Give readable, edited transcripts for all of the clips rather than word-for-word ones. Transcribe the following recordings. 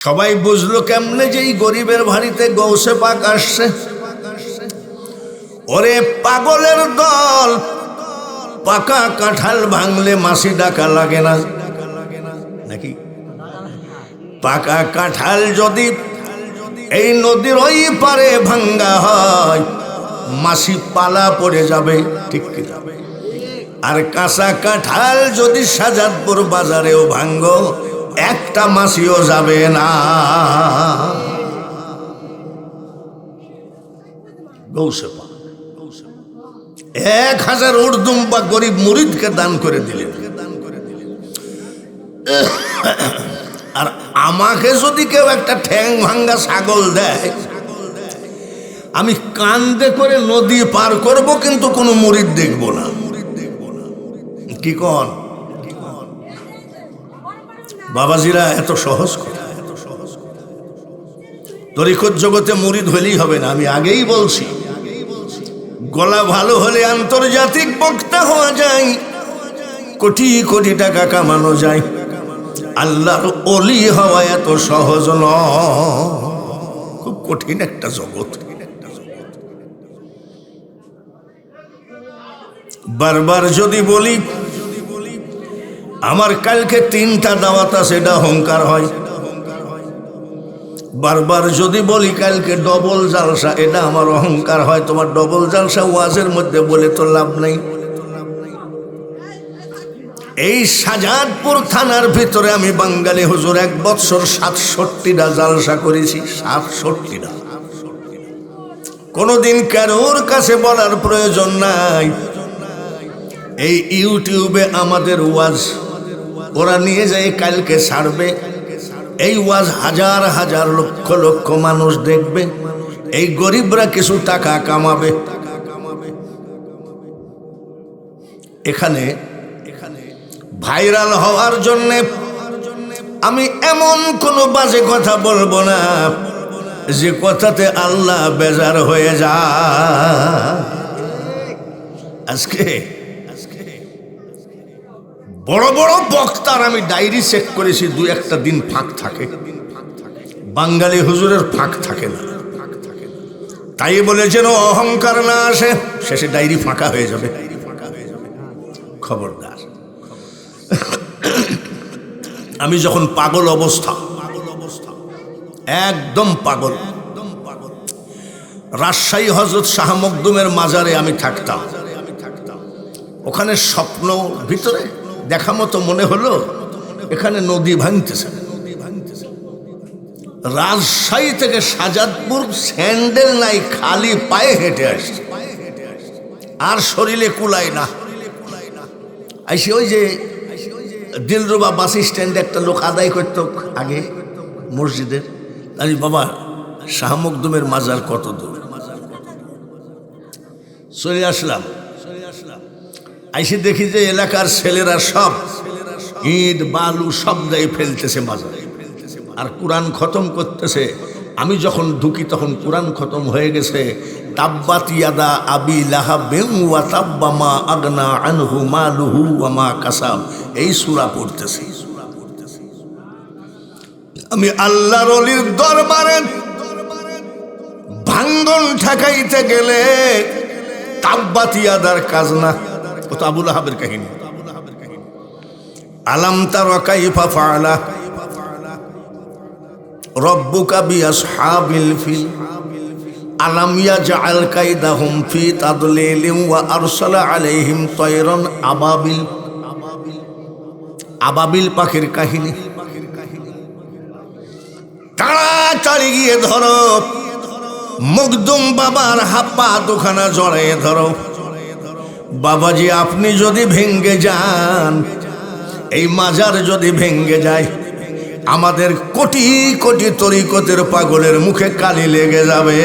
সবাই বুঝলো কেমনে যে এই গরিবের বাড়িতে গৌসে পাক আসছে। ওরে পাগলের দল, পাকা কাঁঠাল ভাঙলে মাসি ডাকা লাগে না নাকি? পাকা কাঁঠাল যদি এই নদীর ওই পারে ভাঙ্গা হয়, মাসি পালা পড়ে যাবে, ঠিক কি? আর কাঁচা কাঁঠাল যদি সাজাদপুর বাজারেও ভাঙ্গো, একটা মাসিও যাবে না। গৌসে পাক 1000 উর্দুম্বা গরিব মুরিদকে দান করে দিলেন। আর আমাকে যদি কেউ একটা ঠ্যাং ভাঙ্গা ছাগল দেয়, আমি কান্দে করে নদী পার করব, কিন্তু কোনো মুরিদ দেখব না। কি কন বাবাজিরা? এত সহজ কথা। তরিকত জগতে মুরিদ হলেই হবে না, আমি আগেই বলছি। গলা ভালো হলে আন্তর্জাতিক বক্তা হওয়া যায়, কোটি কোটি টাকা কামানো যায়। আল্লাহর ওলি হওয়া এত সহজ নয়, খুব কঠিন একটা জগৎ। বারবার যদি বলি আমার কালকে 3টা দাওয়াত আছে, এটা অহংকার হয়। বারবার যদি বলি কালকে ডবল জালসা, এটা আমার অহংকার হয়। তোমার ডবল জালসা ওয়াজের মধ্যে বলে তো লাভ নাই। এই শাহজাদপুর থানার ভিতরে আমি বাঙালি হুজুর 1 বছর 67টা জালসা করেছি, 67টা। কোনোদিন কারোর কাছে বলার প্রয়োজন নাই। এই ইউটিউবে আমাদের ওয়াজ ওরা নিয়ে যায়, কালকে ছাড়বে। এই ওয়াজ হাজার হাজার লক্ষ লক্ষ মানুষ দেখবে। এই গরিবরা কিছু টাকা কামাবে। এখানে ভাইরাল হওয়ার জন্যে আমি এমন কোনো বাজে কথা বলবো না যে কথাতে আল্লাহ বেজার হয়ে যায়। আজকে বড় বড় বক্তার আমি ডায়েরি চেক করেছি, 2-1টা দিন ফাঁক থাকে। বাঙালি হুজুরের ফাঁক থাকে না। তাই বলে যেন অহংকার না আসে, শেষে ডায়েরি ফাঁকা হয়ে যাবে। খবরদার। আমি যখন পাগল অবস্থা, একদম পাগল, রাজশাহী হযরত শাহ মখদুমের মাজারে আমি থাকতাম। ওখানে স্বপ্ন ভিতরে দেখা মতো মনে হলো এখানে নদী ভাঙতেছে। রাজশাহী থেকে শাহজাদপুর স্যান্ডেল নাই, খালি পায়ে হেঁটে আসছে, আর শরীরে কুলায় না। আইসি ওই যে দিলরুবা বাস স্ট্যান্ডে একটা লোক আদায় করত আগে মসজিদের। আমি বাবা শাহ মখদুমের মাজার কত দূর? চলে আসলাম। আইসি দেখি যে এলাকার ছেলেরা সব ইট বালু সব দেয় ফেলতেছে মাজারে, আর কোরআন খতম করতেছে। আমি যখন ঢুকি তখন কোরআন খতম হয়ে গেছে। তাব্বাত ইয়াদা আবি লাহাবিন ওয়া তাব্বা মা আগনা আনহু মালুহু ওয়া মা কাসাব, এই সূরা পড়তেছি। আমি আল্লাহর ওলির দরবারে ভাঙ্গন ঠেকাইতে গেলে তাব্বাত ইয়াদার কাজ না, ও তো আবু লাহাবের কাহিনী। আলাম তারা কাইফা ফাআলা রব্বুকা বিআসহাবিল ফিল আলাম ইয়াজআল কাইদাহুম ফি তাদলিলিন ওয়া আরসালা আলাইহিম তায়রান আবাবিল। আবাবিল পাখির কাহিনী। তাড়াতাড়ি গিয়ে ধরো, মখদুম বাবার হাপ্পা দুখানা জড়াইয়ে ধরো। বাবাজি আপনি যদি ভেঙ্গে যান, এই মাজার যদি ভেঙ্গে যায়, আমাদের কোটি কোটি তরিকতের পাগলের মুখে কালি লেগে যাবে।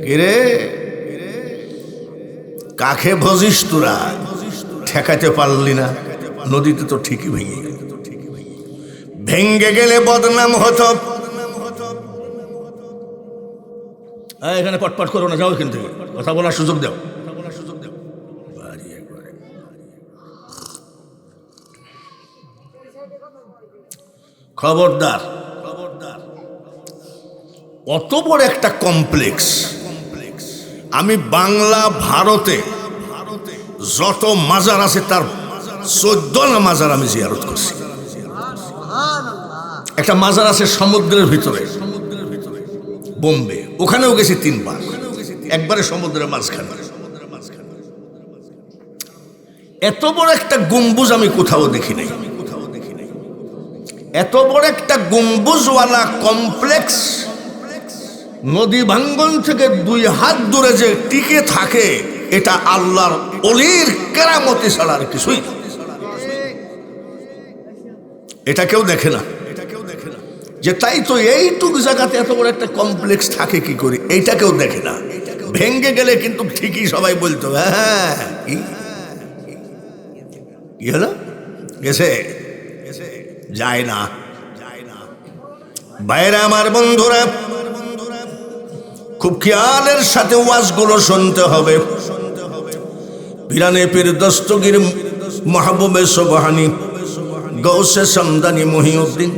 কিরে কাকে ভজিস তোরা? ঠেকাতে পারলি না, নদীতে তো ঠিকই ভেঙে গেল। ভেঙ্গে গেলে বদনাম হতো। এখানে পটপট করো না, যাও কিন্তু কথা বলার সুযোগ দাও। খবরদার, অত বড় একটা কমপ্লেক্স আমি বাংলা ভারতে যত মাজার আছে তার 14 মাজার আমি জিয়ারত করছি। একটা মাজার আছে সমুদ্রের ভিতরে বোম্বে, ওখানেও গেছি 3 বার, একবারে সমুদ্রের মাঝখানে। এত বড় একটা গম্বুজ আমি কোথাও দেখি নাই। এত বড় একটা গম্বুজওয়ালা কমপ্লেক্স নদী ভাঙ্গন থেকে 2 হাত দূরে যে টিকে থাকে, এটা আল্লাহর ওলির কেরামতি ছাড়া আর কিছুই না। এটা কেউ দেখে না। যে তাই তো এইটুকু জায়গাতে এত বড় একটা কমপ্লেক্স থাকে কি করে, এইটা কেউ দেখে না। ভেঙ্গে গেলে কিন্তু ঠিকই সবাই বলতো হ্যাঁ কি হলো, গেছে যায় না। বাইরে আমার বন্ধুরা, খুব খেয়ালের সাথে ওয়াজগুলো শুনতে হবে। পিরানে পীর দস্তগীর মাহবুবে সুবহানী, গৌসে সমদানি মহিউদ্দিন,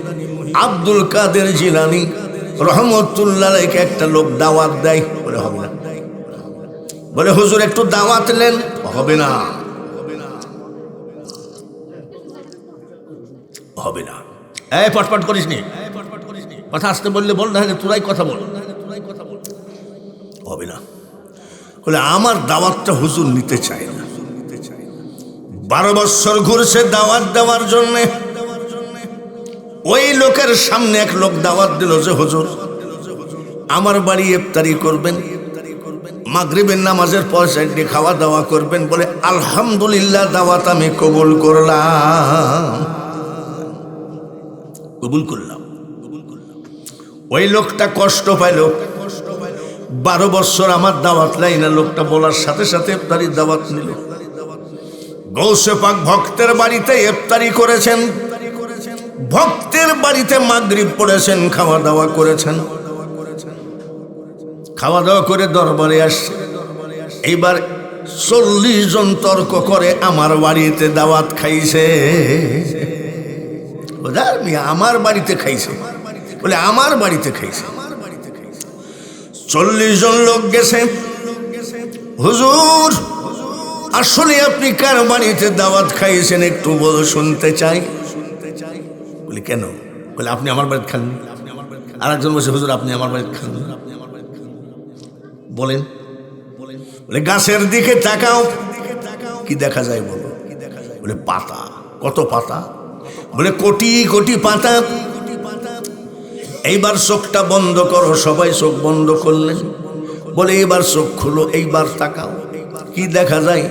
আব্দুল কাদের জিলানী রহমতুল্লাহ আলাইহি একটা লোক দাওয়াত দেয়, বলে হবে না, বলে হুজুর একটু দাওয়াত নেন, হবে না, হবে না। এই পটপট করিস নি, কথা আসতে বললে বল না, তোরাই কথা বল, হবে না। বলে আমার দাওয়াতটা হুজুর নিতে চায় না। 12 বছর ঘুরছে দাওয়াত দেওয়ার জন্য। ওই লোকের সামনে এক লোক দাওয়াত দিল যে হুজুর আমার বাড়ি ইফতারি করবেন, মাগরিবের নামাজের পর সাইডে খাওয়া দাওয়া করবেন। বলে আলহামদুলিল্লাহ, দাওয়াত আমি কবুল করলাম, কবুল করলাম। ওই লোকটা কষ্ট পাইল। 12 বছর আমার দাওয়াত লাই না, লোকটা বলার সাথে সাথে ইফতারি দাওয়াত নিল। গৌসে পাক ভক্তের বাড়িতে ইফতারি করেছেন, ভক্তের বাড়িতে মাগরিব পড়েছেন, খাওয়া দাওয়া করেছেন। খাওয়া দাওয়া করে দরবারে আসছে। এইবার 40 জন তর্ক করে আমার বাড়িতে দাওয়াত খাইছে। আমার বাড়িতে খাইছে, বলে আমার বাড়িতে খাইছে। 40 জন লোক গেছে, হুজুর আসলে আপনি কার বাড়িতে দাওয়াত খাইছেন একটু শুনতে চাই। বলি কেন? বলে আপনি আমার বাড়িতে খান। আর একজন বলছে হুজুর আপনি আমার বাড়িতে খান। বলেন, বলে গাছের দিকে তাকাও, কি দেখা যায় বলো? বলে পাতা। কত পাতা? বলে কোটি কোটি পাতা। এইবার চোখটা বন্ধ করো। সবাই চোখ বন্ধ করলেন। বলে এইবার চোখ খুলো, এইবার তাকাও, কি দেখা যায়?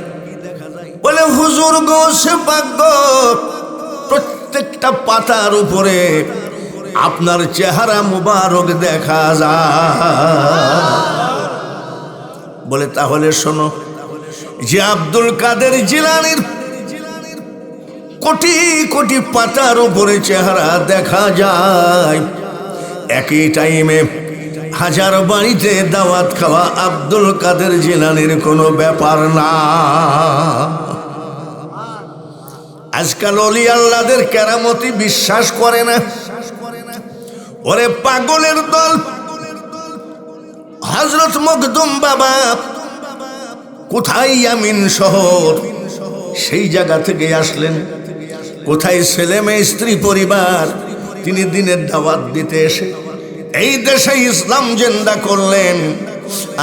বলে হুজুর গোসে পাক, প্রত্যেকটা পাতার উপরে আপনার চেহারা মুবারক দেখা যায়। বলে তাহলে শোনো, যে আব্দুল কাদের জিলানীর কোটি কোটি পাতার উপরে চেহারা দেখা যায়, একই টাইমে 1000 বাড়িতে দাওয়াত খাওয়া আব্দুল কাদের জিলানীর কোনো ব্যাপার না। আজকাল ওলি আল্লাহদের কেরামতি বিশ্বাস করে না। ওরে পাগলের দল, হযরত মখদুম বাবা কোথায় আমিন শহর, সেই জায়গা থেকে আসলেন। কোথায় ছেলে মেয়ে স্ত্রী পরিবার, তিনি দিনের দাওয়াত দিতে এসে এই দেশে ইসলাম জিন্দা করলেন।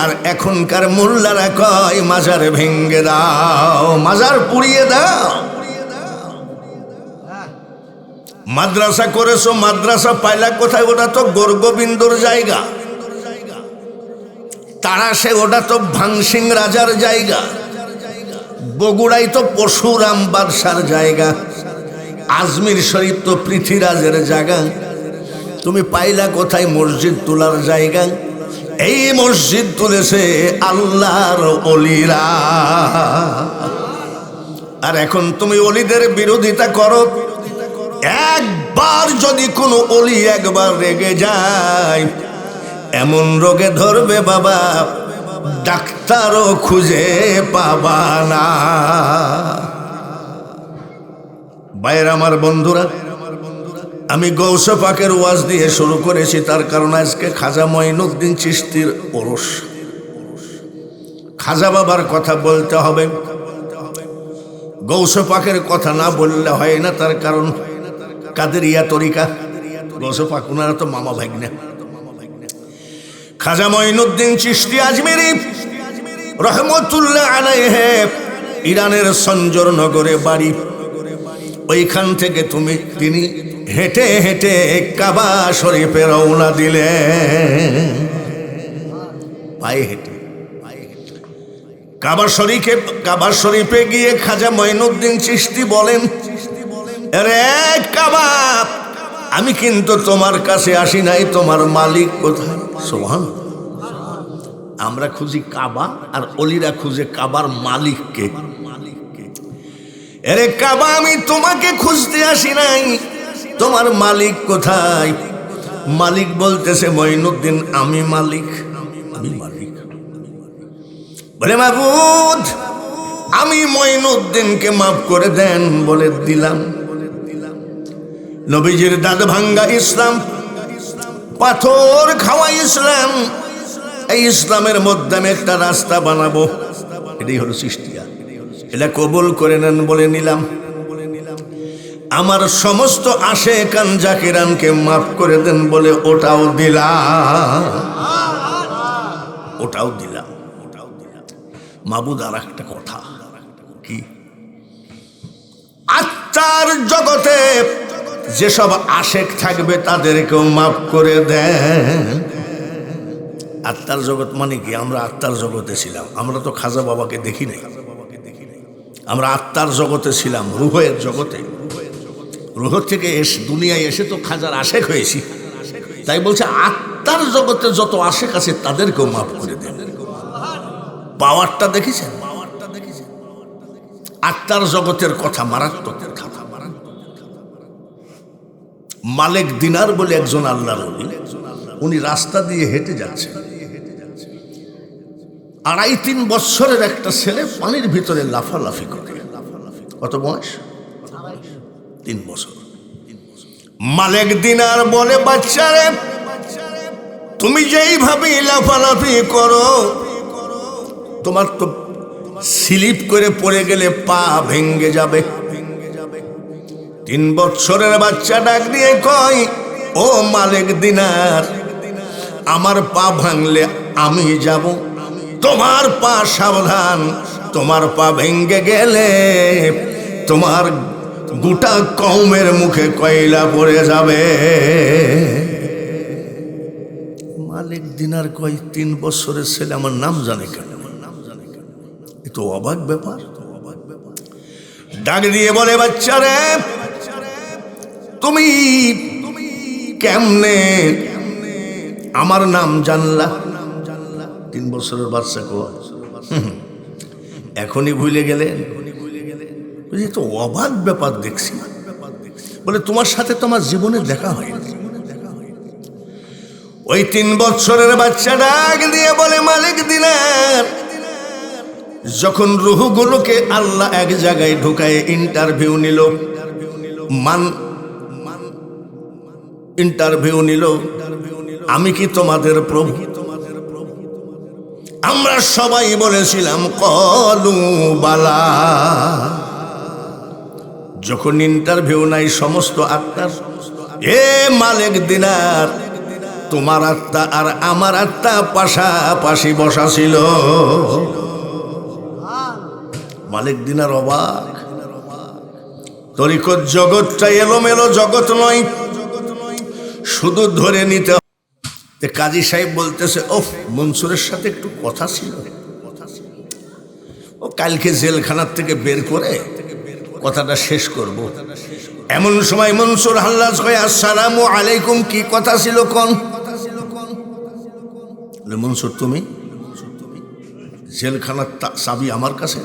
আর এখনকার মোল্লারা কয় মাজার ভেঙ্গে দাও, মাজার পুড়িয়ে দাও। মাদ্রাসা করেছো, মাদ্রাসা পাইলা কোথায়? ওটা তো গোরগোবিন্দর জায়গা। তারাশে ওটা তো ভাংসিং রাজার জায়গা। বগুড়াই তো পরশুরাম বাদশার জায়গা। আজমির শরীফ তো পৃথ্বীরাজের জায়গা। তুমি পাইলা কোথায় মসজিদ তোলার জায়গা? এই মসজিদ তুলেছে আল্লাহর ওলিরা। আর এখন তুমি ওলিদের বিরোধিতা করো। একবার যদি কোনো ওলি একবার রেগে যায়, এমন রোগে ধরবে বাবা ডাক্তারও খুঁজে পাবা না। বাইরে আমার বন্ধুরা, আমি গৌসে পাকের ওয়াজ দিয়ে শুরু করেছি, তার কারণ আজকে খাজা মঈনুদ্দিন চিশতির ওরস। খাজা বাবার কথা বলতে হবে, গৌসে পাকের কথা না বললে হয় না। তার কারণ কাদেরিয়া তরিকা, গৌসে পাক ওনারা তো মামা ভাগ্নে। খাজা মঈনুদ্দিন চিশতি আজমেরি রহমতুল্লাহ আলাইহি ইরানের সঞ্জর নগরে বাড়ি। ওইখান থেকে তিনি হেঁটে হেঁটে কাবা শরীফে রওনা দিলেন, পায়ে হেঁটে। কাবা শরীফে গিয়ে খাজা মঈনুদ্দিন চিশতি বলেন, রে কাবা, আমি কিন্তু তোমার কাছে আসি নাই, তোমার মালিক কোথায়? সুবহানাল্লাহ। আমরা খুঁজি কাবা আর অলিরা খুঁজে কাবার মালিককে। এরে কাবা, আমি তোমাকে খুঁজতে আসি নাই, তোমার মালিক কোথায়? মালিক বলতেছে মঈনুদ্দিন, আমি মালিক। বলে মাবুদ, আমি মঈনুদ্দিনকে মাফ করে দেন। বলে দিলাম। নবীজির দাঁত ভাঙ্গা ইসলাম, পাথর খাওয়া ইসলাম, এই ইসলামের মধ্যে আমি একটা রাস্তা বানাবো, এটাই হলো চিশতিয়া। এটা কবুল করে নেন। বলে নিলাম। আমার সমস্ত আশেকান জাকিরানকে মাফ করে দেন। বলে ওটাও দিলাম, ওটাও দিলাম। মাবুদ আর একটা কথা কি, আত্মার জগতে যেসব আশেক থাকবে তাদেরকেও মাফ করে দেন। আত্মার জগৎ মানে কি? আমরা আত্মার জগতে ছিলাম, আমরা তো খাজা বাবাকে দেখি নাই। আমরা আত্মার জগতে ছিলাম, রুহের জগতে। রুহ থেকে দুনিয়ায় এসে তো খাজার আশেক হয়েছি। তাই বলছে আত্মার জগতে যত আশেক আছে তাদেরকেও মাফ করে দেন। পাওয়ারটা দেখেছেন? আত্মার জগতের কথা মারাত্মক কথা। মালিক দিনার বলে একজন আল্লাহর ওলি, উনি রাস্তা দিয়ে হেঁটে যাচ্ছেন। 2.5-3 বছরের একটা ছেলে পানির ভিতরে লাফালাফি করে। কত বয়স? 3 বছর। মালিক দিনার বলে, বাচ্চারে, তুমি যেইভাবে লাফালাফি করো, তোমার তো স্লিপ করে পড়ে গেলে পা ভেঙে যাবে। 3 বছরের বাচ্চা ডাক দিয়ে কয়, ও মালিক দিনার, আমার পা ভাঙলে আমি যাব, তোমার পা সাবধান, তোমার পা ভেঙে গেলে তোমার গোটা কওমের মুখে কয়লা পড়ে যাবে। মালিক দিনার কয়, 3 বছরের ছেলে আমার নাম জানে কেন? এ তো অবাক ব্যাপার। ডাক দিয়ে বলে, বাচ্চারে, তুমি কেমনে আমার নাম জানলা? 3 বছরের বাচ্চা কো এখনই ভুলে গেলেন? তো অবাক ব্যাপার দেখছি। বলে, তোমার সাথে তোমার জীবনে দেখা হয়। ওই 3 বছরের বাচ্চা ডাক দিয়ে বলে, মালিক দিনার, যখন রুহগুলোকে আল্লাহ এক জায়গায় ঢুকায় ইন্টারভিউ নিল, আমি কি তোমাদের প্রভু? আমরা সবাই বলেছিলাম কলু বালা। যখন ইন্টারভিউ নাই সমস্ত আত্মার, এ মালিক দিনার, তোমার আত্মা আর আমার আত্মা পাশাপাশি বসা ছিল। মালিক দিনার অবাক। তরিকত জগৎটা এলোমেলো জগৎ নয়, শুধু ধরে নিতে। কাজী সাহেব বলতেছে, ও মনসুরের সাথে একটু কথা ছিল, ও কালকে জেলখানার থেকে বের করে কথাটা শেষ করব। এমন সময় মনসুর হাল্লাজ কয়, আসসালামু আলাইকুম, কি কথা ছিল কোন? মনসুর, তুমি? জেলখানার চাবি আমার কাছে।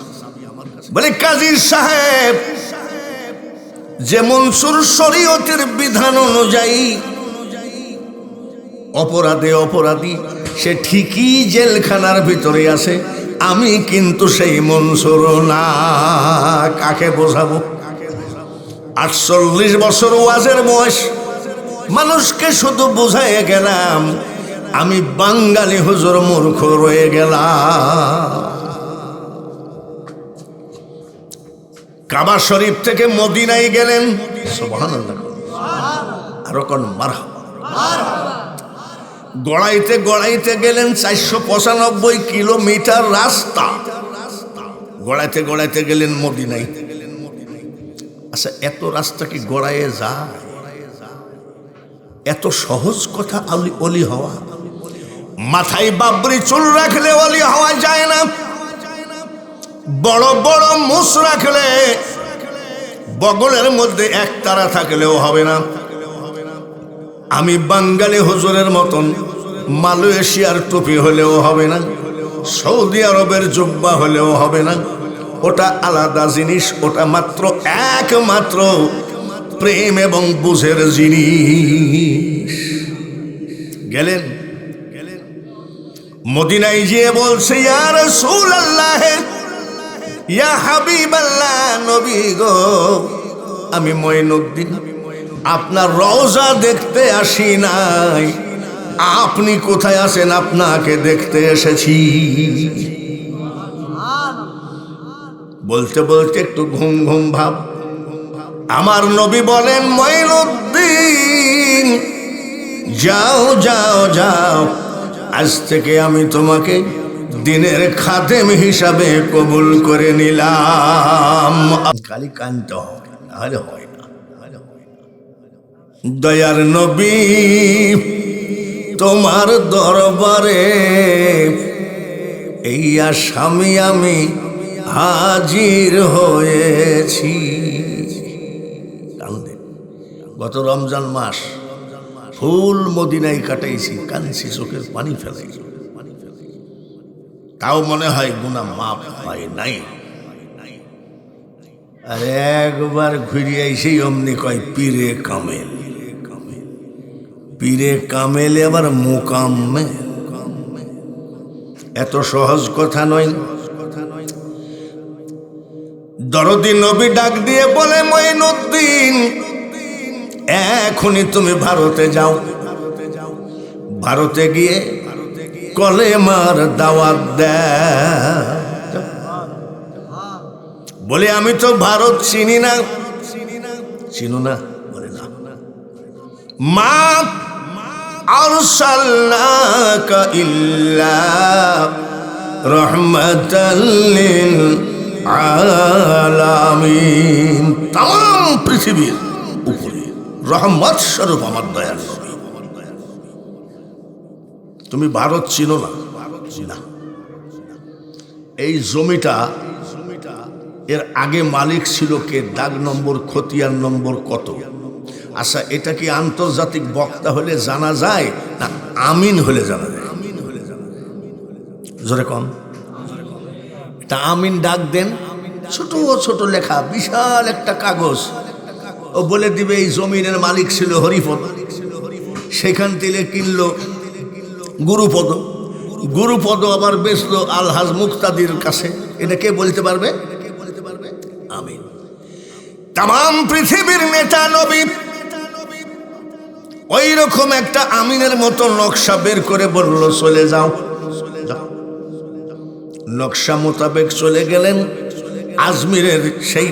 বলে, কাজী সাহেব, যে মনসুর শরীয়তের বিধান অনুযায়ী অপরাধী, সে ঠিকই জেলখানার ভিতরে আছে, আমি কিন্তু সেই মনসুর না। কাকে বোঝাবো? 48 বছর ওয়াজের বয়স, মানুষকে শুধু বুঝাইয়ে গেলাম, আমি বাঙালি হুজুর মূর্খ রয়ে গেলাম। কাবা শরীফ থেকে মদিনায় গেলেন, সুবহানাল্লাহ, আরো কোন মারহাবা। গড়াইতে গড়াইতে গেলেন 495 কিলোমিটার রাস্তা, গড়াইতে গড়াইতে গেলেন মদিনায়। আচ্ছা, এত রাস্তা কি গড়াইয়ে যায়? এত সহজ কথা অলি হওয়া? মাথায় বাবরি চুল রাখলে অলি হওয়া যায় না, বড় বড় মুছ রাখলে, বগলের মধ্যে একতারা থাকলেও হবে না। আমি বাঙালি হুজুরের মতন মালয়েশিয়ার টুপি হলেও হবে না, সৌদি আরবের জুব্বা হলেও হবে না। ওটা আলাদা জিনিস, ওটা মাত্র একমাত্র প্রেম এবং বুঝের জিনিস। গেলেন মদিনায় গিয়ে বলছে, ইয়া রাসূলুল্লাহ, ইয়া হাবিবাল্লাহ, নবী গো, আমি মঈনুদ্দিন আপনার রওজা দেখতে আসি নাই, আপনি কোথায় আছেন আপনাকে দেখতে এসেছি। বলতে বলতে একটু ঘুম ঘুম ভাব। আমার নবী বলেন, মঈনুদ্দিন যাও যাও যাও, আজ থেকে আমি তোমাকে দিনের খাদেম হিসাবে কবুল করে নিলাম। খালি কানতে হবে, নাহলে হয় না। দয়ার নবী তোমার দরবারে এই আসামি আমি হাজির হয়েছি। গত রমজান মাস ফুল মদিনায় কাটাইছি, কাঁদছি, চোখের পানি ফেলাইছি, তাও মনে হয় গুনাহ মাফ হয় নাই। আর একবার ঘুরে আইসি অমনি কয় পীরে কামেল। পীরে কামেলে আবার মুকাম্মেল, এত সহজ কথা নয়। দরদি নবী ডাক দিয়ে বলে, মঈনুদ্দিন এখনই তুমি ভারতে যাও, ভারতে গিয়ে কলেমার দাওয়াত দাও। বলে, আমি তো ভারত চিনি না। চিনো না? বলে না। মা আরসালনাকা ইল্লা রাহমাতাল লিল আলামিন। তাম পৃথিবীর উপরে রহমত স্বরূপ আমার দয়াল নবী। তুমি ভারত চিনো না? না। এই জমিটা এর আগে মালিক ছিল কে? দাগ নম্বর, খতিয়ান নম্বর কত? আচ্ছা, এটা কি আন্তর্জাতিক বক্তা হলে জানা যায় না আমিন হলে জানা যায়? জোরে কম। এটা আমিন ডাক দেন, ছোট ছোট লেখা, বিশাল একটা কাগজ। ও বলে দিবে এই জমিনের মালিক ছিল হরিপদ, সেখান থেকে কিনলো গুরুপদ, গুরুপদ আবার বেচলো আলহাজ মুক্তাদির কাছে। এটা কে বলতে পারবে? আমিন। তাম পৃথিবীর নেতা নবী ওই রকম একটা আমিনের মতো নকশা বের করে বলল, চলে যাও। নকশা মোতাবেক চলে গেলেন আজমিরের সেই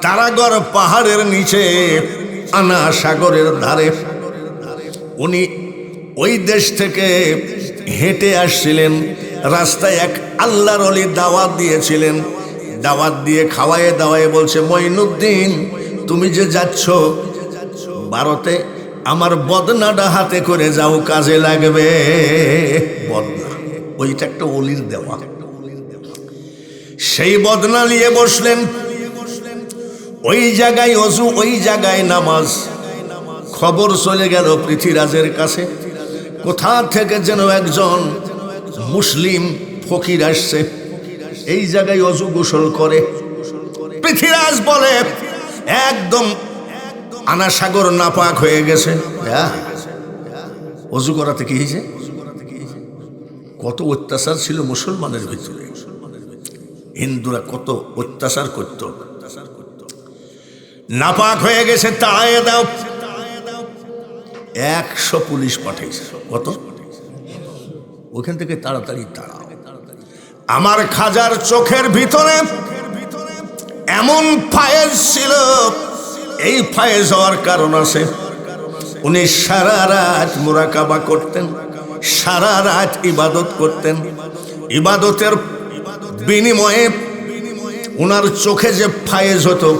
তারাগড় পাহাড়ের নিচে, আনা সাগরের ধারে। উনি ওই দেশ থেকে হেঁটে আসছিলেন, রাস্তায় এক আল্লাহর ওলি দাওয়াত দিয়েছিলেন। দাওয়াত দিয়ে খাওয়ায়ে দাওয়ায়ে বলছে, মঈনুদ্দিন তুমি যে যাচ্ছ ভারতে, আমার বদনাটা হাতে করে যাও, কাজে লাগবে। বদনা ওইটা একটা অলির দেওয়া। সেই বদনা নিয়ে বসলেন। ওই জায়গায় ওযু, ওই জায়গায় নামাজ। খবর চলে গেল পৃথ্বীরাজের কাছে, কোথা থেকে যেন একজন মুসলিম ফকির আসছে, এই জায়গায় ওযু গোসল করে। পৃথ্বীরাজ বলে, একদম আনা সাগর নাপাক হয়ে গেছে। ওযু করাতে কি হয়েছে? কত অত্যাচার ছিল মুসলমানের ভিতরে, হিন্দুরা কত অত্যাচার করত। নাপাক হয়ে গেছে, তাড়াইয়ে দাও। 100 পুলিশ পাঠাইছে। কত? ওখান থেকে তাড়াতাড়ি তাড়াও। আমার খাজার চোখের ভিতরে এমন ফায়েজ ছিল, এই ফায়েজ হওয়ার কারণ আছে। উনি সারা রাত মুরাকাবা করতেন, সারা রাত ইবাদত করতেন। ইবাদতের বিনিময়ে উনার চোখে যে ফায়েজ হতো,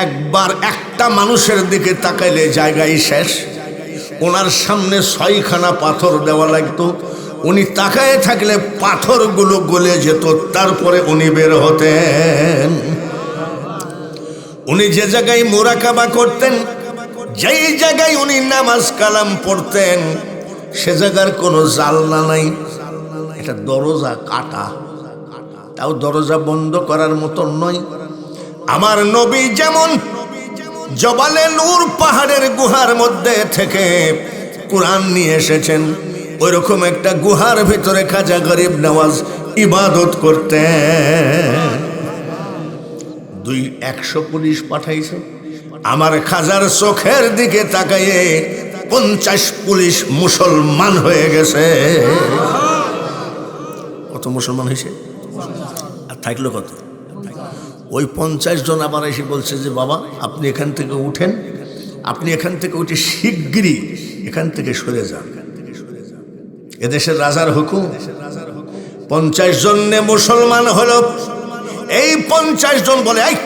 একবার একটা মানুষের দিকে তাকাইলে জায়গায় শেষ। ওনার সামনে 6খানা পাথর দেওয়া লাগতো, উনি তাকায় থাকলে পাথরগুলো গলে যেত, তারপরে উনি বের হতেন। উনি যে জায়গায় মুরাকাবা করতেন, যেই জায়গায় উনি নামাজ কালাম পড়তেন, সে জায়গার কোনো জানলা নাই, এটা দরজা কাটা, তাও দরজা বন্ধ করার মতো নয়। আমার নবী যেমন জবালে নূর পাহাড়ের গুহার মধ্যে থেকে কোরআন নিয়ে এসেছেন, ওইরকম একটা গুহার ভিতরে খাজা গরিব নওয়াজ ইবাদত করতেন। 100 পুলিশ পাঠাইছে। আমার খাজার চোখের দিকে তাকাইয়ে 50 পুলিশ মুসলমান হয়ে গেছে। কত মুসলমান হয়েছে? আর থাকলো কত? ওই 50 জন আবার এসে বলছে যে বাবা আপনি এখান থেকে উঠেন, আপনি এখান থেকে উঠে শিগগিরই এখান থেকে সরে যান, এদেশের রাজার হুকুম। 50 জনে মুসলমান হলো। এই 50 জন বলে এই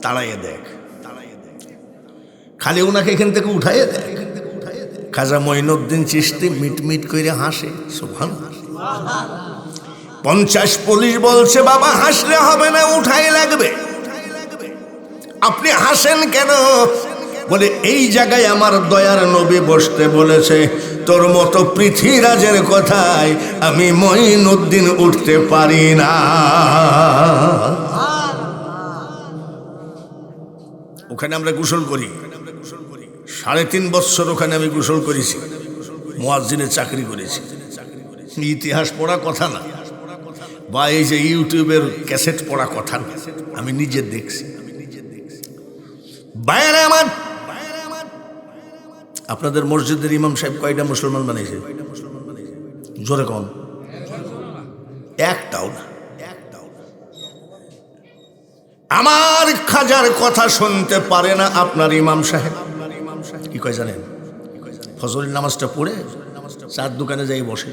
তাড়াইয়ে দেখ, খালি উনাকে এখান থেকে উঠাইয়ে দেখ। খাজা মঈনুদ্দিন চিশতি মিটমিট করে হাসে, সুবহানাল্লাহ। 50 পুলিশ বলছে বাবা হাসলে হবে না, উঠাই লাগবে। আপনি হাসেন কেন? বলে এই জায়গায় আমার দয়ার নবী বসতে বলেছে, তোর মতো পৃথ্বীরাজের কথায় আমি মঈনুদ্দিন উঠতে পারি না। ওখানে আমরা গোসল করি, 3.5 বছর ওখানে আমি গোসল করেছি, মুয়াজ্জিনের চাকরি করেছি। ইতিহাস পড়া কথা না, বা এই যে ইউটিউবের ক্যাসেট পড়া কথা না, আমি নিজে দেখছি। বাইরে আমার আপনাদের মসজিদের ইমাম সাহেব কয়টা মুসলমান বানিয়েছে? জোরে কম। একটাও না। আমার খাজার কথা শুনতে পারে না আপনার ইমাম সাহেব। কি কয় জানেন? ফজরের নামাজটা পড়ে চার দোকানে যাই বসে,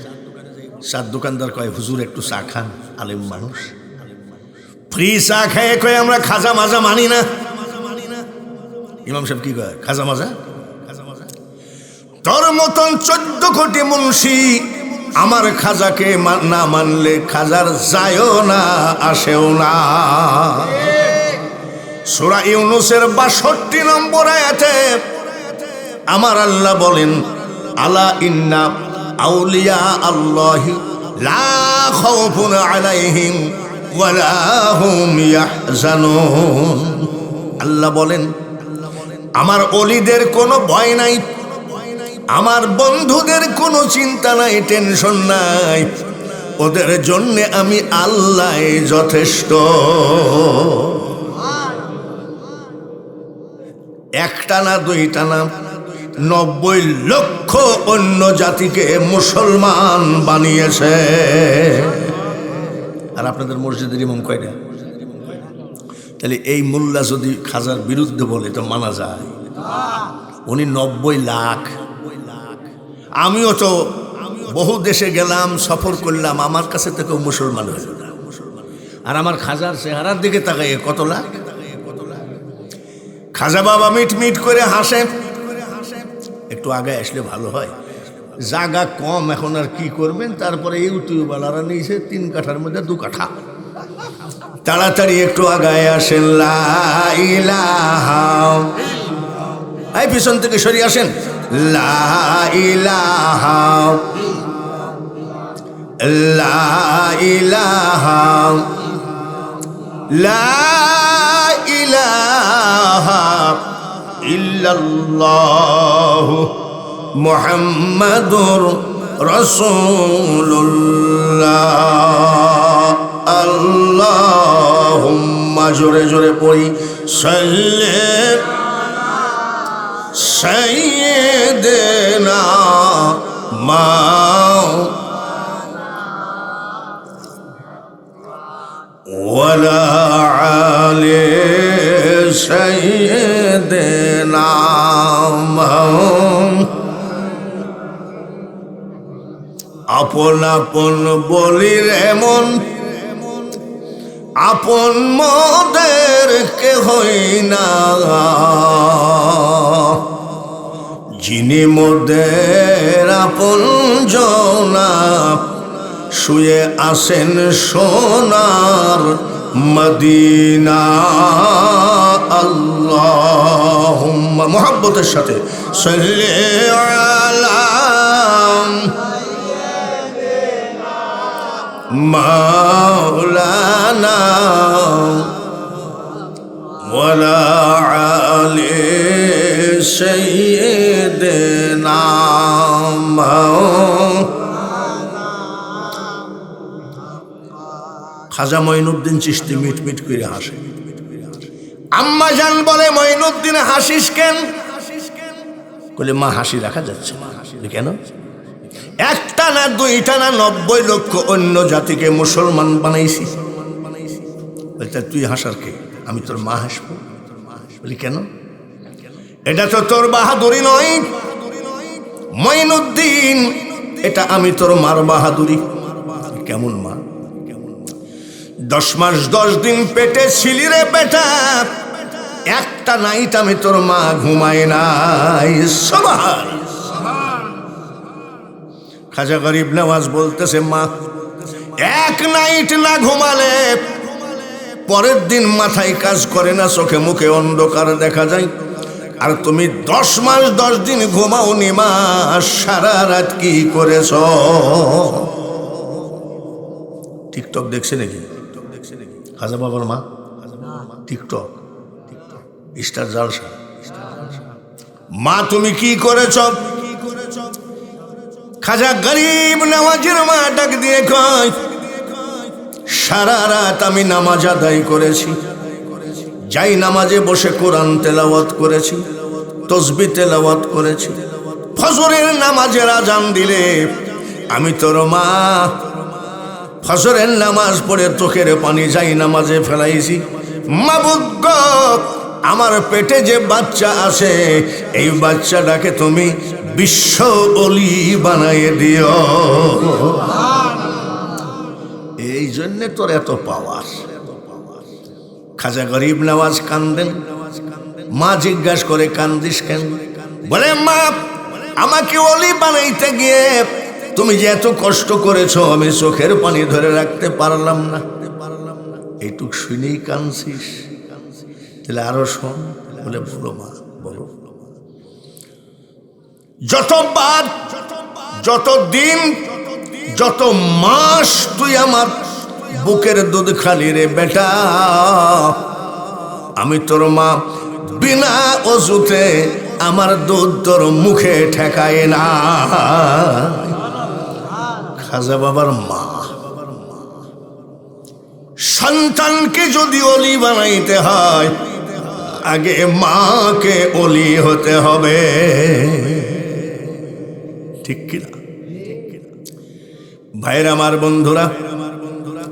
চার দোকানদার কয় হুজুর একটু চা খান, আলেম মানুষ ফ্রি চা খায়, কয় আমরা খাজা মাজা মানি না। ইমাম সাহেব কি কয়? খাজা মাজা? তোর মতন 14 কোটি মুন্সি আমার খাজাকে না মানলে খাজার যায়ও না আসেও না। সূরা ইউনূসের 62 নম্বর আয়াতে আমার আল্লাহ বলেন, আলা ইন্না আউলিয়া আল্লাহি লা খাউফুন আলাইহিম ওয়ালা হুম ইয়াহজানুন। আল্লাহ বলেন আমার ওলিদের কোনো ভয় নাই, আমার বন্ধুদের কোনো চিন্তা নাই, টেনশন নাই, ওদের জন্য আমি আল্লাহ যথেষ্ট। একটা না দুইটা না, 90 লক্ষ অন্য জাতিকে মুসলমান বানিয়েছে। আর আপনাদের মসজিদের ইমাম কয়টা? তাহলে এই মোল্লা যদি খাজার বিরুদ্ধে বলে তো মানা যায়? উনি 90 লাখ। আমিও তো বহু দেশে গেলাম, সফর করলাম, আমার কাছে তো কেউ মুসলমান হইল না। আর আমার খাজার চেহারার দিকে তাকাইয়ে কত লাখ। খাজা বাবা মিট মিট করে হাসে। একটু আগে আসলে ভালো হয়, জায়গা কম, এখন আর কি করবেন। তারপরে ইউটিউবওয়ালারা নিয়েছে 3 কাঠার মধ্যে 2 কাঠা। তাড়াতাড়ি একটু আগায় আসেন। লা ইলাহা, এই পিছন থেকে সরিয়ে আসেন। লা ইলাহা লা ইলাহা লা ইলাহা ইল্লাল্লাহ মুহাম্মাদুর রাসূলুল্লাহ। আল্লাহুম্মা, জোরে জোরে পড়ি, سيدنا ولا علي سيدنا আপন আপন বলির এমন আপন মোদের কেহই না, যিনি মোদের আপন জনা শুয়ে আসেন সোনার মদিনা। আল্লাহুম্মা মুহাব্বতের সাথে সাল্লি আলা মাওলানা ওয়ালা আলি সাইয়্যিদিনা। খাজা মঈনুদ্দিন চিশতি মিট মিট করে হাসে। আম্মা জান বলে, মঈনুদ্দিন হাসিস কেন? বলে, মা হাসি রাখা যাচ্ছে না। কেন? একটা না দুইটা না 90 লক্ষ অন্য জাতিকে মুসলমান বানাইছি। বলতে তুই হাসার কে? আমি তোর মা হাসবো? বলি কেন? এটা তো তোর বাহাদুরি নয় মঈনুদ্দিন, এটা আমি তোর মার বাহাদুরি। কেমন মা? 10 মাস 10 দিন পেটে ছিলি রে বেটা, একটা নাইট আমি তোর মা ঘুমায় নাই। সুবহান। খাজা গরিব নওয়াজ বলতেছে, মা এক নাইট না ঘুমালে পরের দিন মাথায় কাজ করে না, চোখে মুখে অন্ধকার দেখা যায়। আর তুমি 10 মাস 10 দিন ঘুমাওনি মা, সারা রাত কি করেছ? টিকটক দেখছে নাকি খাজা বাবার মা? টিকটক স্টার জালসা। মা তুমি কি করেছ? খাজা গরিব নওয়াজের মা ডাক দিয়ে কয়, সারা রাত আমি নামাজ আদায় করেছি, যাই নামাজে বসে কোরআন তেলাওয়াত করেছি, তসবিহ তেলাওয়াত করেছি। ফজরের নামাজের আজান দিলে আমি তোর মা ফজরের নামাজ পড়ে চোখের পানি যাই নামাজে ফেলাইছি। মাবুদ গো, আমার পেটে যে বাচ্চা আছে এই বাচ্চাটাকে তুমি বিশ্ব ওলি বানাইয়ে দিও। এই জন্যে তোর এত পাওয়ার। খাজা গরিব নওয়াজ কান্দেন। মা জিজ্ঞাসা করে, কান্দিস কেন? বলে, মা আমাকে ওলি বানাইতে গিয়ে তুমি যে এত কষ্ট করেছো আমি চোখের পানি ধরে রাখতে পারলাম না। এইটুক শুনেই কাঁদছিস? তাহলে আরো শোন। বলে, বলো মা বলো। যতবার, যত দিন, যত মাস তুই আমার বুকের দুধ খালি রে বেটা, আমি তোর মা বিনা অজুতে আমার দুধ তোর মুখে ঠেকায় না। খাজা বাবার মা। সন্তানকে যদি অলি বানাইতে হয় আগে মাকে অলি হতে হবে, ঠিক কিনা ভাইরা আমার বন্ধুরা?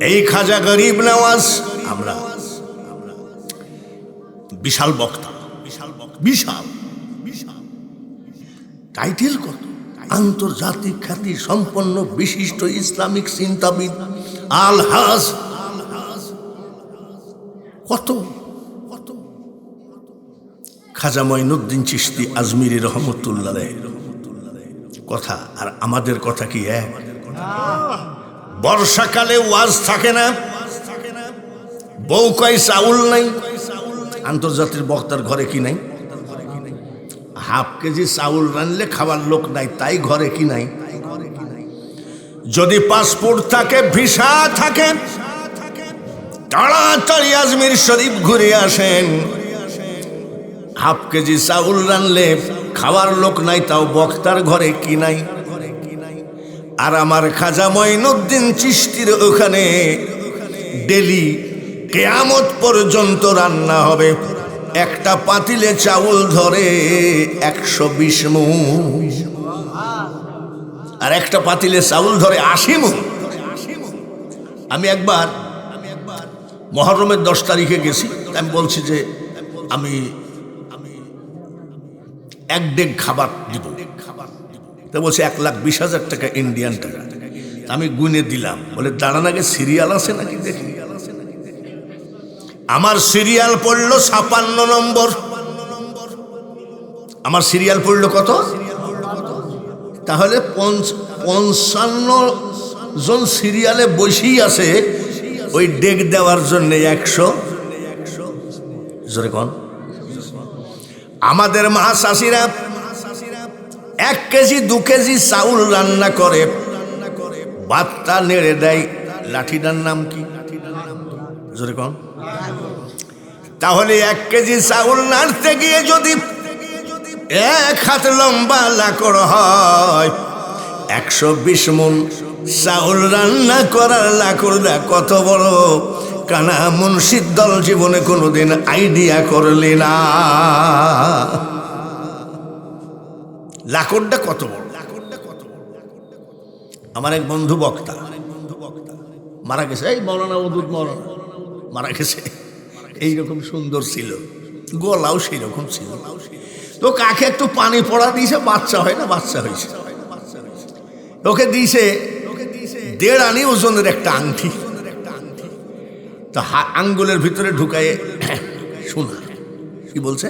এই খাজা গরিব নওয়াজ আমরা বিশাল বক্তা, বিশাল টাইটেল কত, আন্তর্জাতিক খ্যাতি সম্পন্ন বিশিষ্ট ইসলামিক চিন্তাবিদ আলহাজ কত কত। খাজা মঈনুদ্দিন চিশতি আজমিরি রহমতুল্লাহ কথা আর আমাদের কথা কি এক? বর্ষাকালে ওয়াজ থাকে না, বউ কয় চাউল নাই, আন্তর্জাতিক বক্তার ঘরে কি নাই? হাফ কেজি চাউল রানলে খাবার লোক নাই, তাই ঘরে কি নাই? যদি পাসপোর্ট থাকে, ভিসা থাকে, তাড়াতাড়ি আজমির শরীফ ঘুরে আসেন। হাফ কেজি চাউল রানলে খাওয়ার লোক নাই, তাও বক্তার ঘরে কি নাই? আর আমার খাজা মঈনুদ্দিন চিশতির ওখানে ডেলি কিয়ামত পর্যন্ত রান্না হবে। একটা পাতিলে চাউল ধরে 120 মুন, আর একটা পাতিলে চাউল ধরে 80 মুন। আমি একবার মুহররমের 10 তারিখে গেছি, আমি বলছি যে আমি 1 ডেগ খাবার দিব, তা বলছে 1,20,000 টাকা, ইন্ডিয়ান টাকা। আমি গুনে দিলাম, বলে দাঁড়ান আগে সিরিয়াল আছে নাকি দেখি। আমার সিরিয়াল পড়লো 56 নম্বর। আমার সিরিয়াল পড়লো কত? তাহলে 55 জন সিরিয়ালে বসেই আছে ওই ডেক দেওয়ার জন্য 100। জোরে কোন? আমাদের মা শাশিরা 1 কেজি 2 কেজি চাউল রান্না করে, ভাতটা নেড়ে দেয়। লাঠিটার নাম কি? জোরে কোন? তাহলে 1 কেজি চাউল নাড়তে গিয়ে যদি 1 হাত লম্বা লাকড় হয়, 120 মুন চাউল রান্না করার লাকড়টা কত বড়? কানা মুন্সির দল জীবনে কোনোদিন আইডিয়া করলি না। লাকড়টা কত বড়? আমার এক বন্ধু বক্তা মারা গেছে, এই মৌলানা ওদুদ মৌলানা মারা গেছে। এইরকম সুন্দর ছিল, গলাও সেই রকম ছিল। তো কাকে একটু পানি পড়া দিয়েছে, বাচ্চা হয় না, বাচ্চা হয়েছে। ওকে দিয়েছে 1.5 আনি ওজনের একটা আংটি। তো আঙ্গুলের ভিতরে ঢুকায় সোনা। কি বলছে?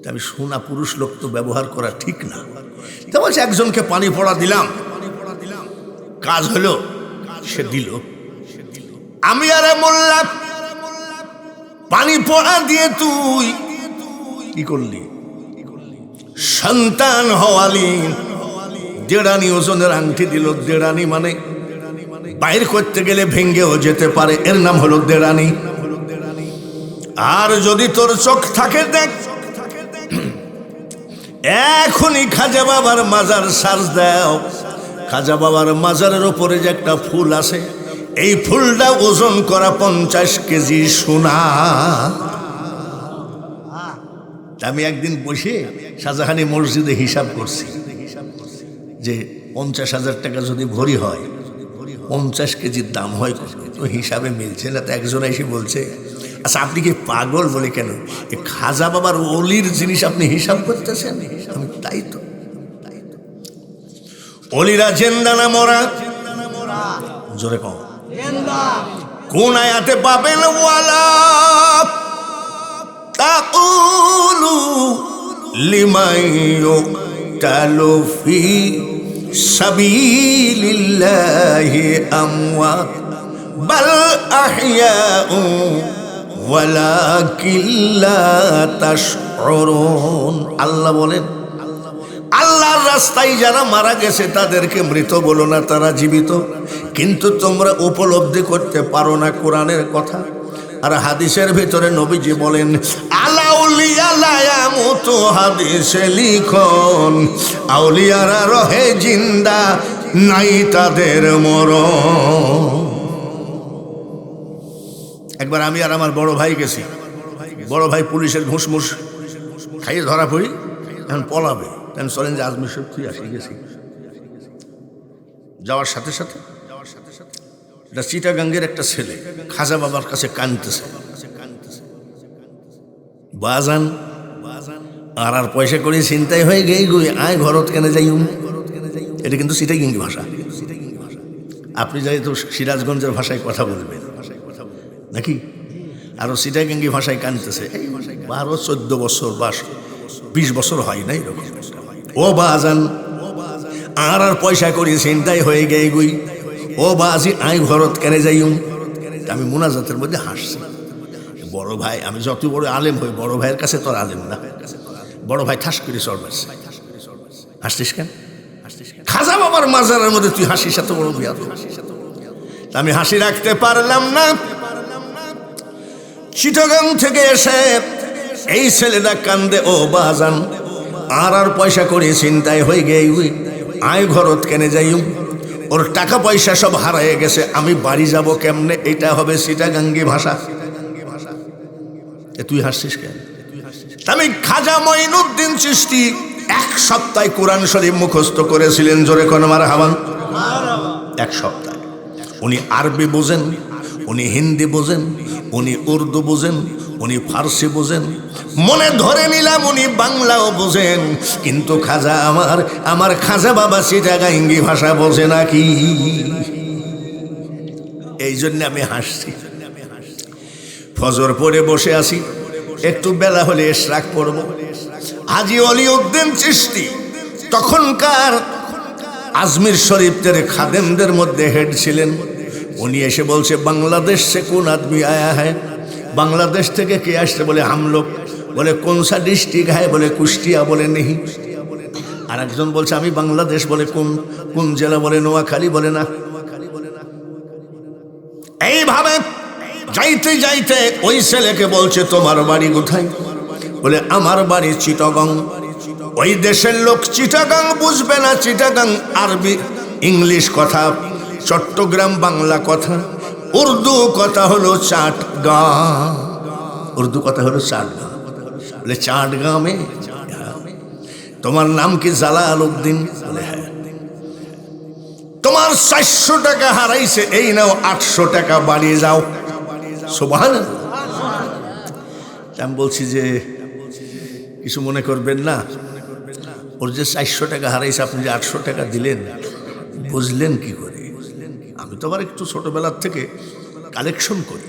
আমি সোনা পুরুষ লোক তো ব্যবহার করা ঠিক না। তা বলছে একজনকে পানি পড়া দিলাম, কাজ হলো, সে দিল। আমি আরে মোল্লা, পানি পড়া দিয়ে তুই কি করলি? সন্তান হওয়ালি। 1.5 আনি ওজনের আংটি দিল। 1.5 আনি মানে বাইর করতে গেলে ভেঙ্গেও যেতে পারে, এর নাম হলো 1.5 আনি। আর যদি তোর চোখ থাকে দেখ, এখনই খাজা বাবার মাজার সার্চ দাও। খাজা বাবার মাজারের ওপরে যে একটা ফুল আছে, এই ফুলটা ওজন করা 50 কেজি সোনা। আমি একদিন বসে শাহজাহানি মসজিদে হিসাব করছি যে 50,000 টাকা যদি ভরি হয়, 50 কেজির দাম হয় কত? তো হিসাবে মিলছে না। তো একজন এসে বলছে, আচ্ছা আপনি কি পাগল? বলে কেন? খাজা বাবার অলির জিনিস আপনি হিসাব করতেছেন? আমি তাই তো। অলিরা জিন্দা না মরা? জোরে কম। কোন আয়াতে পাবেন? ওয়ালা তাকুলু লিমান ইউকতালু ফি সাবিলিল্লাহি আমওয়াত বাল আহইয়াউ ওয়ালাকিন লা তাশউরুন। আল্লাহ বলেন, আল্লাহর রাস্তায় যারা মারা গেছে তাদেরকে মৃত বলো না, তারা জীবিত। কিন্তু তোমরা উপলব্ধি করতে পারো না কোরআনের কথা। আর হাদিসের ভিতরে নবীজি বলেন, আলাউলিয়া লা ইয়ামুতু, হাদিসে লিখন আউলিয়ারা রহে জিন্দা, নাই তাদের মরণ। একবার আমি আর আমার বড় ভাই গেছি। বড় ভাই পুলিশের ঘুষমুষ খাইয়ে ধরা পড়ি, এখন পলাবে। চলেন যে আজমির শরীফ তুই আসি। গেছি, যাওয়ার সাথে সাথে এটা চিটাগাঙ্গের একটা ছেলে খাজা বাবার কাছে কাঁদতেছে, বাজান আর পয়সা করে চিন্তাই হয়ে গেই গুই, আয় ঘরত কেন যাই। এটা কিন্তু চিটাগাঙ্গি ভাষা। আপনি যাই তো সিরাজগঞ্জের ভাষায় কথা বলবেন নাকি? আরো চিটাগাঙ্গি ভাষায় কাঁদতেছে। 12-14 বছর বা 20 বছর হয় না এরকম। ও বাজান আর পয়সা করি চিন্তাই হয়ে গে গুই, ও বাজি আই ঘরত কেন যাই। আমি মুনাজাতের মধ্যে হাসছি। বড় ভাই, আমি যত বড় আলেম হই, বড় ভাইয়ের কাছে তোর আলেম না। বড় ভাই ঠাস করে চলবে। হাসছিস কেন? খাজা বাবার মাজারের মধ্যে তুই হাসিস? এত বড় বিয়া। আমি হাসি রাখতে পারলাম না। চিটাগাং থেকে এসে এই ছেলেটা কান্দে, ও বাজান আর পয়সা করে চিন্তায় হয়ে গে আয় ঘরত কেনে যাই। ওর টাকা পয়সা সব হারায় গেছে, আমি বাড়ি যাব কেমনে? এটা হবে চিটাগাঙ্গি ভাষা। তুই হাসছিস কেন? আমি খাজা মঈনুদ্দিন চিশতি 1 সপ্তাহে কোরআন শরীফ মুখস্থ করেছিলেন। জোরে কোন মারহাবা। 1 সপ্তাহ। উনি আরবি বোঝেন, উনি হিন্দি বোঝেন, উনি উর্দু বোঝেন, উনি ফার্সি বোঝেন, মনে ধরে নিলাম উনি বাংলাও বোঝেন। কিন্তু খাজা আমার খাজা বাবা চিটাগাঙ্গি ভাষা বোঝে নাকি? এই জন্য আমি হাসছি। ফজর পড়ে বসে আছি, একটু বেলা হলে ইশরাক পড়ব। হাজী ওলিউদ্দিন চিশতি তখনকার আজমির শরীফের খাদেমদের মধ্যে হেড ছিলেন। উনি এসে বলছে, বাংলাদেশ সে কোন আদমি আয়া হ্যায়? বাংলাদেশ থেকে কে আসছে? বলে হাম লোক। বলে কোন সা ডিস্ট্রিক্ট হ্যায়? বলে কুষ্টিয়া। বলে নেহি। আর একজন বলছে আমি বাংলাদেশ। বলে কোন জেলা? বলে নোয়াখালী। বলে না। এইভাবে যাইতে যাইতে ওই ছেলেকে বলছে তোমার বাড়ি কোথায়? বলে আমার বাড়ি চিটাগং। ওই দেশের লোক চিটাগং বুঝবে না। চিটাগং আরবি ইংলিশ কথা, চট্টগ্রাম বাংলা কথা, উর্দু কথা হলো চাটগাঁও। উর্দু কথা হলো চাটগাঁও। বলে চাটগাঁও তোমার নাম কি? জালাল উদ্দিন। বলে হ্যাঁ। তোমার 400 টাকা হারাইছে, এই নাও 800 টাকা বাড়িয়ে যাও। সুবহানাল্লাহ। আমি বলছি যে কিছু মনে করবেন না, ওর যে 400 টাকা হারাইছে আপনি যে 800 টাকা দিলেন বুঝলেন কি করে? আমি তো আবার একটু ছোটবেলার থেকে কালেকশন করি,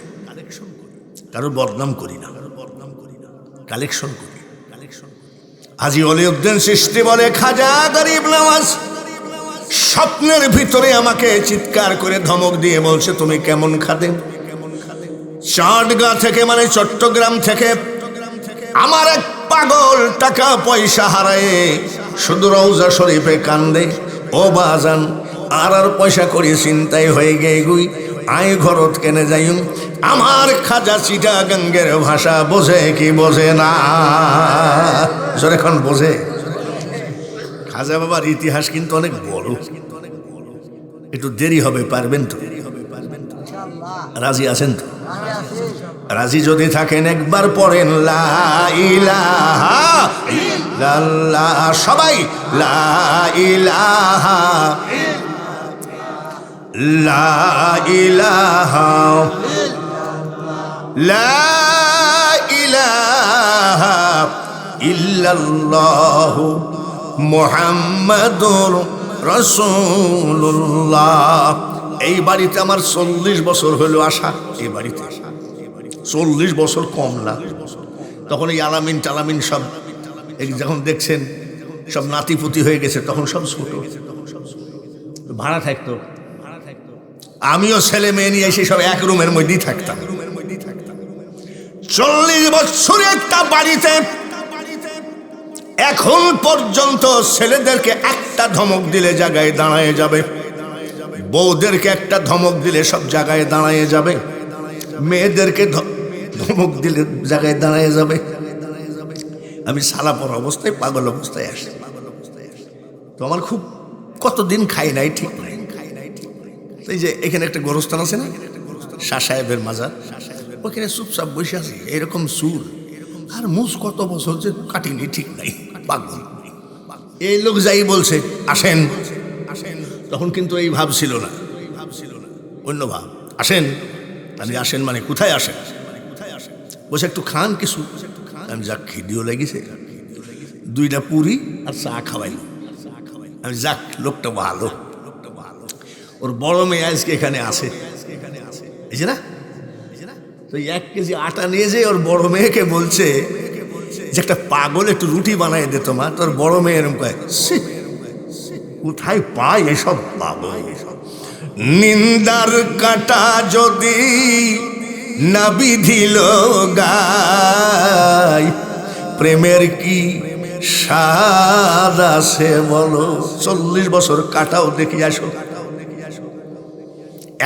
কারোর বদনাম করি না, কালেকশন করি। হাজী ওলিউদ্দিন চিশতি বলে, খাজা গরিব নওয়াজ স্বপ্নের ভিতরে আমাকে চিৎকার করে ধমক দিয়ে বলছে, তুমি কেমন খাদেম? চাটগাঁ থেকে মানে চট্টগ্রাম থেকে আমার এক পাগল টাকা পয়সা হারায় শুধু রওজা শরীফে কান্দে। ও বাজান আর পয়সা করি চিন্তাই হয়ে গে গুই আয় ঘরত কেনে যাই। আমার খাজা চিটাগাঙ্গের ভাষা বোঝে কি বোঝে না? এখন বোঝে। খাজা বাবার ইতিহাস কিন্তু অনেক বড়। একটু দেরি হবে, পারবেন তো? রাজি আছেন তো? রাজি যদি থাকেন একবার পড়েন লা ইলাহা ইল্লাল্লাহ। সবাই লা ইলাহা লা ইলাহা লা ইলাহা ইল্লাল্লাহ মুহাম্মাদুর রাসূলুল্লাহ। এই বাড়িতে আমার 40 বছর হলো আসা। এই বাড়িতে 40 বছর কম না। তখন এই আলামিন টালামিন সব যখন দেখছেন সব নাতিপুতি হয়ে গেছে, তখন সব ছোট ভাড়া থাকতো। আমিও ছেলে মেয়ে নিয়ে এসে সব এক রুমের মধ্যেই থাকতাম। 40 বছর একটা বাড়িতে এখন পর্যন্ত ছেলেদেরকে একটা ধমক দিলে জায়গায় দাঁড়ায় যাবে, বউদেরকে একটা ধমক দিলে সব জায়গায় দাঁড়ায় যাবে, মেয়েদেরকে ধমক দিলে জায়গায় দাঁড়ায় যাবে। আমি সালাপর অবস্থায় পাগল অবস্থায় আসি। তো আমার খুব কতদিন খাই নাই, ঠিক নাই। এই যে এখানে একটা গোরস্থান আছে না, শাহ সাহেবের মাজার, ওখানে চুপচাপ বসে আছে এরকম চুল আর মুজ কত বছর যে কাটিনি, ঠিক নাই, পাগল। এই লোক যাই বলছে আসেন, তখন কিন্তু এই ভাব ছিল না, অন্য ভাব। আসেন, আমি আসেন মানে কোথায় আসেন? বসে একটু খান কিছু। আমি যাক খিদিও লেগেছে, 2টা পুরি আর চা খাওয়াইল। আমি যাক লোকটা ভালো। ওর বড় মেয়ে আজকে এখানে আসে, এই যে না, তো 1 কেজি আটা নিয়ে যে ওর বড় মেয়েকে বলছে যে একটা পাগল একটু রুটি বানাই দে তোমার। তোর বড় মেয়ে এরকম কয়, কোথায় পায় এসব পাগল? নিন্দার কাটা যদি না বিধিল গায়, প্রেমের কি স্বাদ আছে বলো? 40 বছর কাটাও দেখি আসো।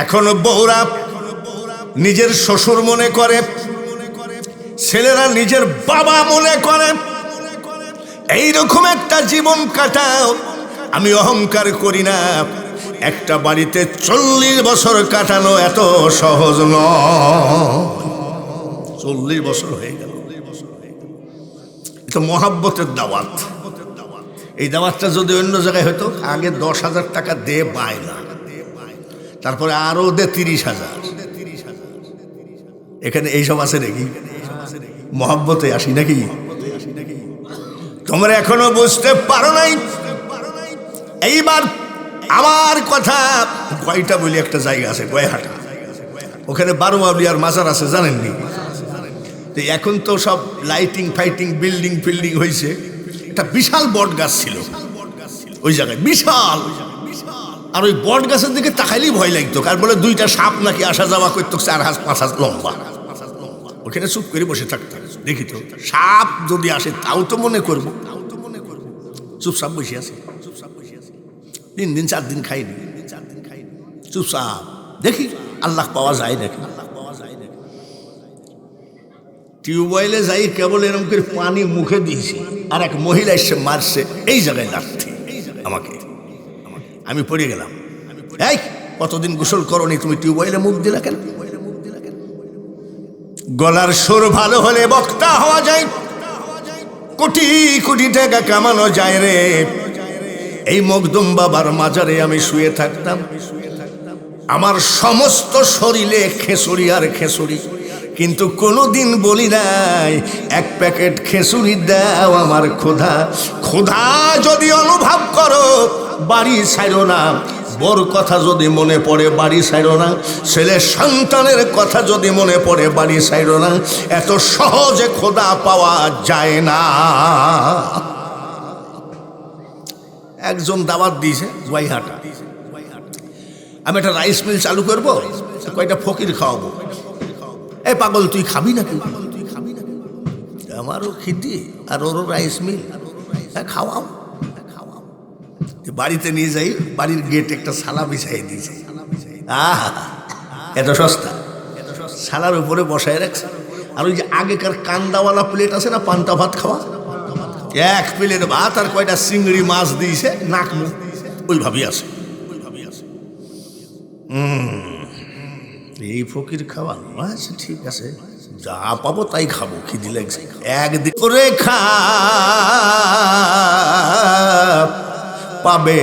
এখনো বউরা নিজের শ্বশুর মনে করে, ছেলেরা নিজের বাবা মনে করে। এইরকম একটা জীবন কাটাও। আমি অহংকার করি না, একটা বাড়িতে 40 বছর কাটানো এত সহজ নয়। 40 বছর হয়ে গেল। এটা মহাব্বতের দাওয়াত। এই দাওয়াতটা যদি অন্য জায়গায় হতো, আগে 10,000 টাকা দে বায়না, তারপরে আরো দে 30,000। এখানে এইসব আছে নাকি? মহাব্বতে আসি নাকি? তোমরা এখনো বুঝতে পারো নাই। এইবার আমার কথা কয়টা বলি, একটা জায়গা আছে গয়াহাটা, ওখানে 12 আউলিয়ার মাজার আছে, জানেননি? তো এখন তো সব লাইটিং ফাইটিং বিল্ডিং ফিল্ডিং হয়েছে। একটা বিশাল বট গাছ ছিল ওই জায়গায়, বিশাল। আর ওই বট গাছের দিকে তাকাইলেই ভয় লাগতো, কার বলে 2টা সাপ নাকি আসা যাওয়া করতো 4 হাত 5 হাত লম্বা। ওখানে চুপ করে বসে থাকতাম, দেখি তো সাপ যদি আসে তাও তো মনে করবো, চুপচাপ বসে আছে। 3 দিন 4 দিন খাইনি, চুপচাপ দেখি আল্লাহ পাওয়া যায় নাকি। টিউবওয়েলে যাই কেবল এরকম করে পানি মুখে দিয়েছি, আর এক মহিলা এসে মারছে এই জায়গায় লাঠি আমাকে, আমি পড়ে গেলাম। এই কতদিন গোসল করনি, তুমি টিউবওয়েলে মুখ দিলা কেন? গলার সুর ভালো হলে বক্তা হওয়া যায়, কোটি কোটি টাকা কামানো যায় রে। এই মখদুম বাবার মাজারে আমি শুয়ে থাকতাম, আমার সমস্ত শরীরে খেসুরি আর খেসুরি, কিন্তু কোনোদিন বলি নাই 1 প্যাকেট খেসুরি দাও আমার ক্ষুধা। ক্ষুধা যদি অনুভব করো বাড়ি ছাইরো না, বড় কথা যদি মনে পড়ে বাড়ি ছাইরো না, ছেলে সন্তানের কথা যদি মনে পড়ে বাড়ি ছাইরো না। এত সহজে ক্ষুধা পাওয়া যায় না। একজন দাওয়াত দিয়েছে গয়াহাটা, আমি একটা রাইস মিল চালু করবো, কয়টা ফকির খাওয়াবো। এই পাগল তুই খাবি নাকি? আমারও খিদি আর ওরও রাইস মিল, খাওয়াও। বাড়িতে নিয়ে যাই, বাড়ির গেটে একটা সালা বিছাই দিয়েছে। এত সস্তা, সালার উপরে বসায় রাখছে। আর ওই যে আগেকার কান্দাওয়ালা প্লেট আছে না, পান্তা ভাত খাওয়া, 1 প্লেট ভাত আর কয়টা চিংড়ি মাছ দিয়েছে, নাক মুখ ওইভাবেই আছে। এই ফকির খাওয়া, আচ্ছা ঠিক আছে, যা পাবো তাই খাবো, খিদি লাগছে। একদিন করে খা পাবে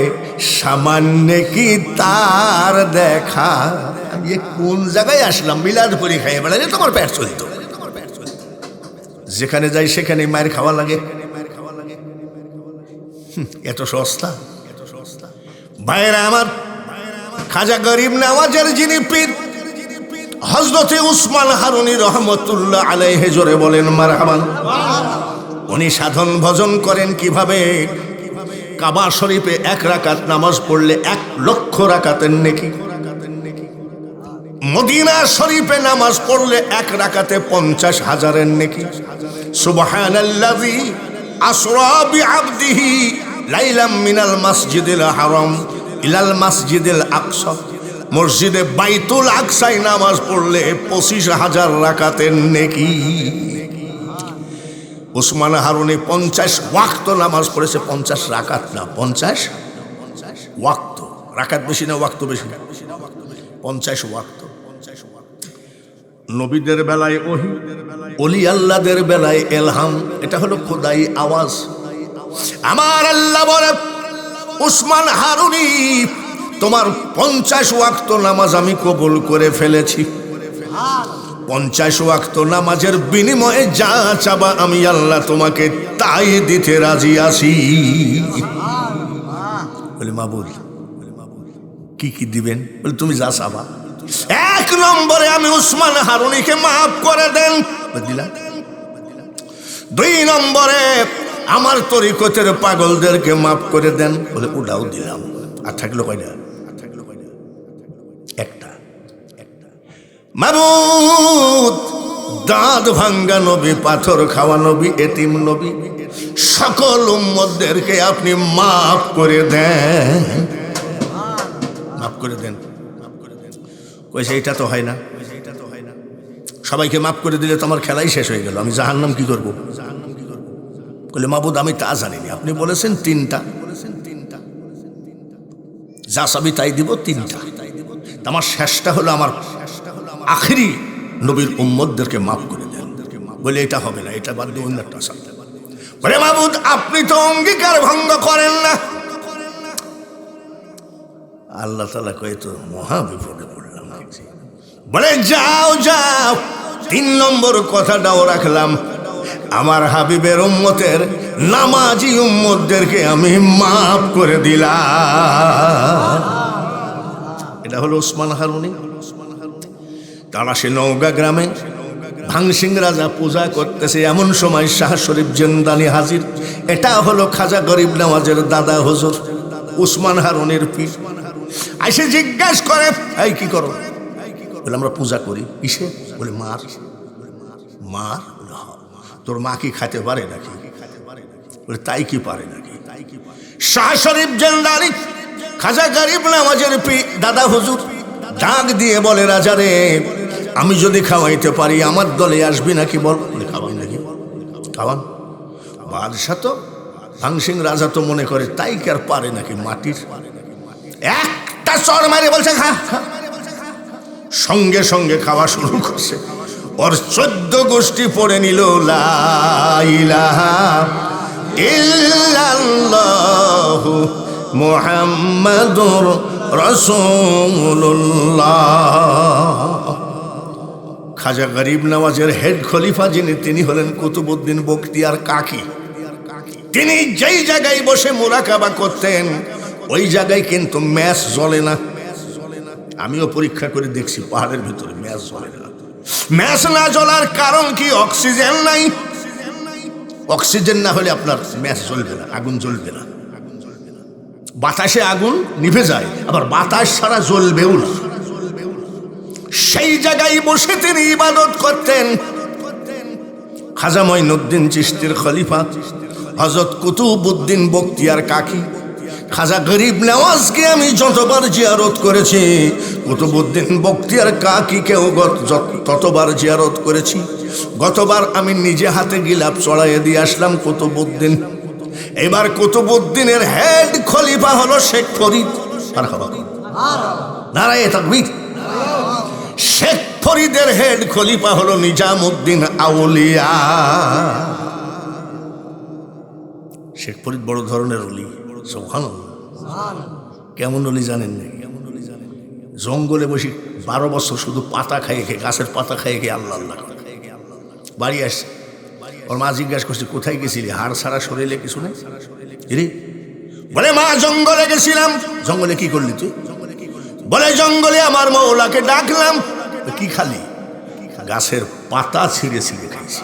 সামান্য কি তার দেখা। আমি কোন জায়গায় আসলাম? মিলাদ করে খাইয়ে বেড়ালে তোমার পেট চলতো। যেখানে যাই সেখানে মায়ের খাওয়া লাগে, এত সস্তা। ভাইরা আমার, খাজা গরিব নওয়াজের যিনি পীর হযরতে উসমান হারুনী রহমতুল্লাহ আলাইহি, জোরে বলেন মারহাবান। উনি সাধন ভজন করেন কিভাবে? কাবা শরীফে 1 রাকাত নামাজ পড়লে 1 লক্ষ রাকাতের নেকি, মদিনা শরীফে নামাজ পড়লে 1 রাকাতে 50,000-এর নেকি। সুবহানাল্লাযী আসরা বিআবদিহি লাইলাম মিনাল মাসজিদিল হারাম ইলাল মাসজিদিল আকসা। মসজিদে বাইতুল আকসায় নামাজ পড়লে 25,000 রাকাতের নেকি। উসমান হারুনী 50 ওয়াক্ত নামাজ পড়েছে, 50 রাকাত না, 50 ওয়াক্ত। রাকাত বেশি না ওয়াক্ত বেশি? 50 ওয়াক্ত। নবীদের বেলায় ওহী, ওলি আল্লাহদের বেলায় এলহাম। এটা হলো খোদাই আওয়াজ। আমার আল্লাহ বলে, উসমান হারুনী তোমার 50 ওয়াক্ত নামাজ আমি কবুল করে ফেলেছি। 50 ওয়াক্ত নামাজের বিনিময়ে যা চাবা আমি আল্লাহ তোমাকে তাই দিতে রাজি আছি। বলে মাবুদ কি কি দিবেন? বলে তুমি যা চাবা। 1 নম্বরে আমি উসমান হারুনীকে মাফ করে দেন, দিলা। 2 নম্বরে আমার তরিকতের পাগলদেরকে মাফ করে দেন, বলে ওটাও দিলাম। আর থাকলো কয়টা? একটা। মাবুদ দাঁত ভাঙ্গা নবী, পাথর খাওয়া নবী, এতিম নবী, সকল উম্মতদেরকে আপনি মাফ করে দেন, মাফ করে দেন। কইছে এটা তো হয় না, সবাইকে মাফ করে দিলে তো আমার খেলাই শেষ হয়ে গেল, আমি জাহান্নাম কি করবো? বলে মাবুদ আমি তা জানিনি, আপনি বলেছেন 3টা, যা চাবি তাই দিব 3টা। আমার শেষটা হলো আমার আখিরি নবীর উম্মতদেরকে মাফ করে দেন। বলে এটা হবে না, এটা বাদ দিয়ে অন্য একটা চাপ। বলে মাবুদ আপনি তো অঙ্গীকার ভঙ্গ করেন না। আল্লাহ তাআলা কয় তো মহা বিপদে পড়লাম। বলে যাও যাও, 3 নম্বর কথাটাও রাখলাম, আমার হাবিবের উম্মতের নামাজি উম্মতদেরকে আমি মাফ করে দিলাম। এটা হলো ওসমান হারুনি। তারা সে নওগাঁ গ্রামে ভাংসিং রাজা পূজা করতেছে, এমন সময় শাহ শরীফ জিন্দানি হাজির। এটা হলো খাজা গরিব নওয়াজের দাদা হুজুর ওসমান হারুনির পীর। আইসে জিজ্ঞাসা করে এই কি করো? বলে আমরা পূজা করি। কিসে? বলে মার। মার? তোর মা কি খাইতে পারে নাকি? বলে তাই কি পারে নাকি? শাহ শরীফ জিন্দানি খাজা গরিব নওয়াজের পীর দাদা হুজুর ডাক দিয়ে বলে রাজা রে, আমি যদি খাওয়াইতে পারি আমার দলে আসবি নাকি বল? খাওয়ান নাকি? খাওয়ান। বাদশাহ তো ভাংসিং রাজা তো মনে করে তাই কি আর পারে নাকি মাটির। একটা চর মারে বলছে খা। সঙ্গে সঙ্গে খাওয়া শুরু করছে। ওর 14 গোষ্ঠী পড়ে নিল লা ইলাহা ইল্লাল্লাহু মুহাম্মাদুর রাসূলুল্লাহ। খাজা গরিব নওয়াজের হেড খলিফা যিনি, তিনি হলেন কুতুবউদ্দিন বখতিয়ার কাকি। তিনি যেই জায়গায় বসে মুরাকাবা করতেন ওই জায়গায় কিন্তু ম্যাচ জ্বলে না। আমিও পরীক্ষা করে দেখছি, পাহাড়ের ভিতরে ম্যাচ জ্বলে না। ম্যাচ না জ্বলার কারণ কি? অক্সিজেন নাই। অক্সিজেন না হলে আপনার ম্যাচ জ্বলবে না, আগুন জ্বলবে না। বাতাসে আগুন নিভে যায়, আবার বাতাস ছাড়া জ্বলবেও না। সেই জায়গায় বসে তিনি ইবাদত করতেন। খাজা মঈনুদ্দিন চিশতির খলিফা হযরত কুতুবউদ্দিন বখতিয়ার কাকি খাজা গরিব নওয়াজকে আমি যতবার জিয়ারত করেছি, কুতুবউদ্দিন বখতিয়ার কাকিকেও ততবার জিয়ারত করেছি। গতবার আমি নিজে হাতে গিলাপ চড়াইয়ে দিয়ে আসলাম কুতুবউদ্দিন। এবার কুতুবউদ্দিনের হেড খলিফা হলো শেখ ফরিদ। নারায়ে তাকবীর। শেখ ফরিদের হেড খলিফা হলো নিজামউদ্দিন আউলিয়া। শেখ ফরিদ বড় ধরনের ওলি। সুবহানাল্লাহ। কেমন ওলি জানেন নাকি? জঙ্গলে বসে 12 বছর শুধু পাতা খাইয়ে খেয়ে, গাছের পাতা খাইয়ে খেয়ে আল্লাহ আল্লাহ করে বাড়ি আসছে। ওর মা জিজ্ঞাসা করছে কোথায় গেছিলি? হাড় ছাড়া শরীরে কিছু নেই রে? বলে মা জঙ্গলে গেছিলাম। জঙ্গলে কি করলি তুই? বলে জঙ্গলে আমার মওলাকে ডাকলাম। কি খালি? গাছের পাতা ছিঁড়ে ছিঁড়ে খাইছি।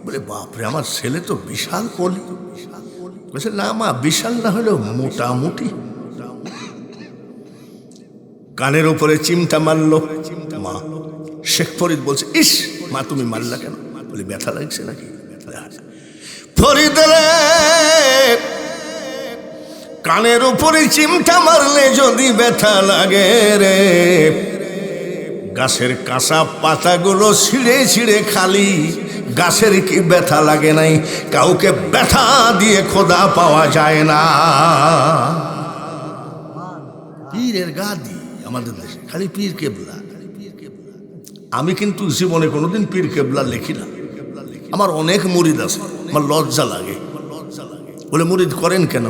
বলে বাপরে, আমার ছেলে তো বিশাল পলি। বলছে না মা, বিশাল না হলেও মোটামুটি। কানের উপরে চিমটা মারলো মা। শেখ ফরিদ বলছে ইস মা তুমি মারলা কেন? বলে ব্যথা লাগছে নাকি? ফরিদ রে, কানের উপরে চিমটা মারলে যদি ব্যথা লাগে রে, গাছের কাঁচা পাতাগুলো ছিঁড়ে ছিঁড়ে খালি, গাছের কি ব্যথা লাগে নাই? কাউকে ব্যথা দিয়ে খোদা পাওয়া যায় না। পীরের গাদি আমাদের দেশে খালি পীর কেবলা। আমি কিন্তু জীবনে কোনোদিন পীর কেবলা লিখি না। আমার অনেক মুরিদ আছে, আমার লজ্জা লাগে। বলে মুরিদ করেন কেন?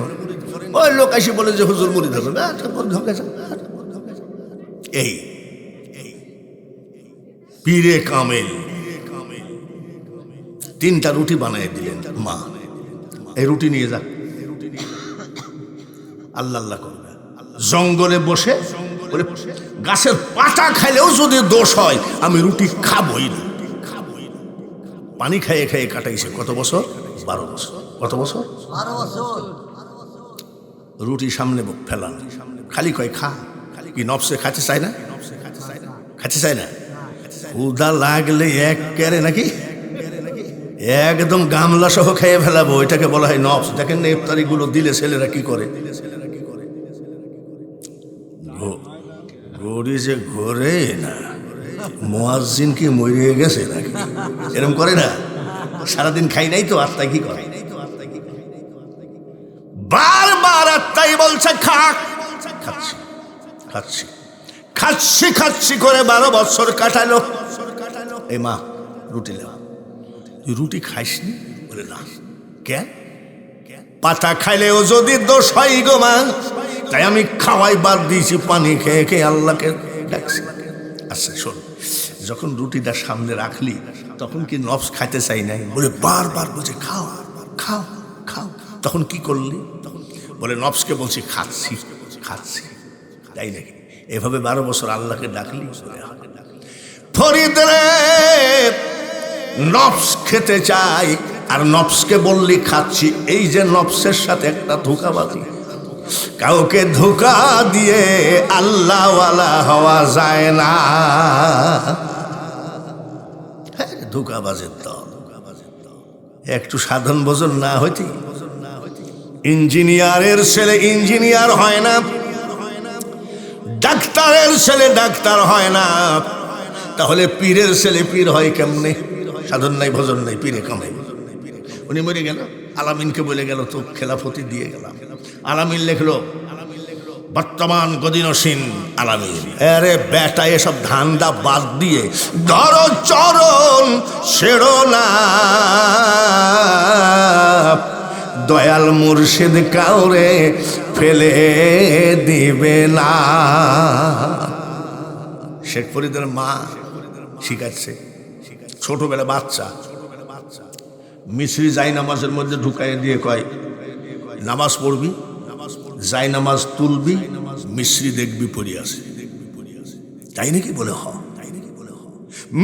ওই লোক এসে বলে যে হুজুর মুরিদ হবে। এই পীরে কামেল 3টা রুটি বানিয়ে দিলেন মা, এই রুটি নিয়ে যা, আল্লাহ আল্লাহ করবে। জঙ্গলে বসে বলে গাছের পাতা খাইলেও যদি দোষ হয় আমি রুটি খাবই না। পানি খাইয়ে খাইয়ে কাটাইছে কত বছর? 12 বছর। কত বছর? 12 বছর। রুটি সামনে ফেলান, খালি কয় খা। কি নফসে খাতে চায় না? খাতে চায় না। ক্ষুধা লাগলে এক কেরে নাকি একদম গামলা সহ খেয়ে ফেলাবো, এটাকে বলা হয় নফস। দেখেন না ইফতারি গুলো দিলে ছেলেরা কি করে? ঘড়ি যে ঘরে না, মুয়াজ্জিন কি মরে গেছে নাকি? এরকম করে না? সারাদিন খাই নাই তো আত্মাই কি করে? বারবার আত্মাই বলছে খা। খাচ্ছি খাচ্ছি খাচ্ছি খাচ্ছি করে 12 বছর কাটালো। এই মা রুটি লেও, তুই রুটি খাইসনি? বলে না। কেন? পাতা খাইলেও যদি দোষ হয় গো মা, তাই আমি খাওয়াই বাদ দিয়েছি, পানি খেয়ে খেয়ে আল্লাহকে ডাকছি। আচ্ছা শোন, যখন রুটিটা সামনে রাখলি তখন কি নফস খাইতে চাই নাই? বলে বারবার বলছে খাও খাও খাও। তখন কি করলি? বলে নফসকে বলছি খাচ্ছি খাচ্ছি। তাই নাকি? এভাবে 12 বছর আল্লাহকে ডাকলি? ফরিদ রে, নফস খেতে চাই আর নফসকে বললি খাচ্ছি। এই যে নফসের সাথে একটা ধোঁকাবাজি। কাউকে ধোঁকা দিয়ে আল্লাহওয়ালা হওয়া যায় না। হ্যাঁ, ধোঁকাবাজের দল। একটু সাধন ভোজন না হইতে ইঞ্জিনিয়ারের ছেলে ইঞ্জিনিয়ার হয় না, ডাক্তারের ছেলে ডাক্তার হয় না। তাহলে পীরের ছেলে পীর হয় কেমনে? সাধন নাই ভজন নাই, পীরে কামাই। উনি মরে গেল, আলামিনকে বলে গেল তো খেলাফতি দিয়ে গেলাম। আলামিন লিখলো বর্তমান গদিনসীন আলামিন। আরে বেটা, এসব ধান্দা বাদ দিয়ে ধরো চরণ ছেড়ো না। দয়াল মুর্শিদ কাউরে ফেলে দিবে না। শেখ ফরিদের মা শিখাচ্ছে, ছোটবেলা বাচ্চা মিশ্রি যাই নামাজের মধ্যে ঢুকাই দিয়ে কয় নামাজ পড়বি, যাই নামাজ তুলবি, মিশ্রি দেখবি পড়ি আছে। তাই নাকি? বলে হ।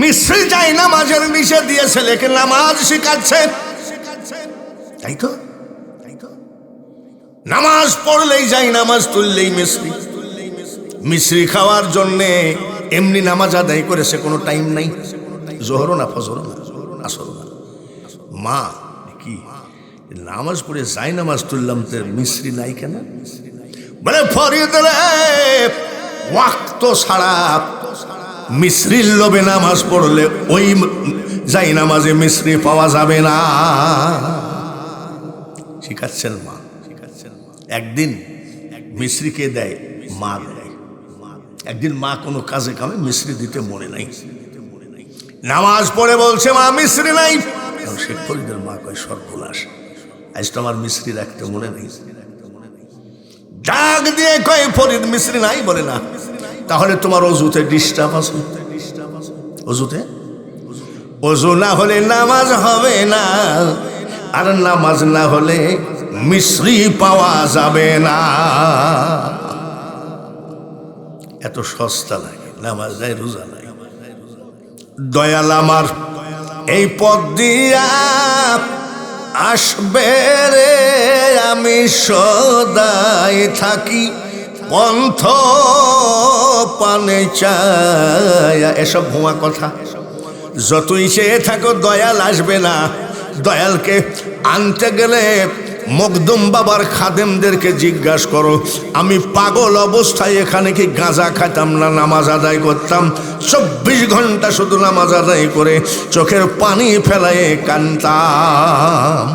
মিশ্রি যাই নামাজের নিচে দিয়ে ছেলেকে নামাজ শিখাচ্ছে। তাই তো, নামাজ পড়লেই যাই নামাজ তুললেই মিশ্রি। মিশ্রি খাওয়ার জন্যে এমনি নামাজ আদায় করেছে, কোনো টাইম নাই। জোহরও না, ফজরও না, আসরও না। মা কি নামাজ পড়ে যাই নামাজ তুললাম, তো মিশ্রি নাই কেন? বলে ফরিদ রে, ওয়াক্ত ছাড়া মিশ্রির লোভে নামাজ পড়লে ওই যাই নামাজে মিশ্রি পাওয়া যাবে না। শিখাচ্ছেন মা। একদিন মিশ্রিকে দেয় মা দেয়। একদিন মা কোনো কাজে কামে মিশ্রি দিতে মনে নাই, নামাজ পড়ে বলছে মা মিশ্রি নাই। শেখ ফরিদের মা কয় সর্বনাশ, আজ তো আমার মিশ্রি রাখতে মনে নেই। ডাক দিয়ে কয় ফরিদ মিশ্রি নাই? বলে না। তাহলে তোমার অজুতে ডিস্টার্ব আছে। অজুতে অজু না হলে নামাজ হবে না, আর নামাজ না হলে মিশ্রি পাওয়া যাবে না। এত সস্তা লাগে, নামাজ নাই, রোজা নাই। দয়াল আমার এই পথ দিয়া আসবে রে, আমি সদাই থাকি পন্থ পানে চায়া। এসব ভুয়া কথা। যতই চেয়ে থাকো দয়াল আসবে না। দয়ালকে আনতে গেলে মকদুম বাবার খাদেমদেরকে জিজ্ঞাসা করো, আমি পাগল অবস্থায় এখানে কি গাঁজা খাইতাম না নামাজ আদায় করতাম? 24 ঘন্টা শুধু নামাজ আদায় করে চোখের পানি ফেলায় কাঁদতাম।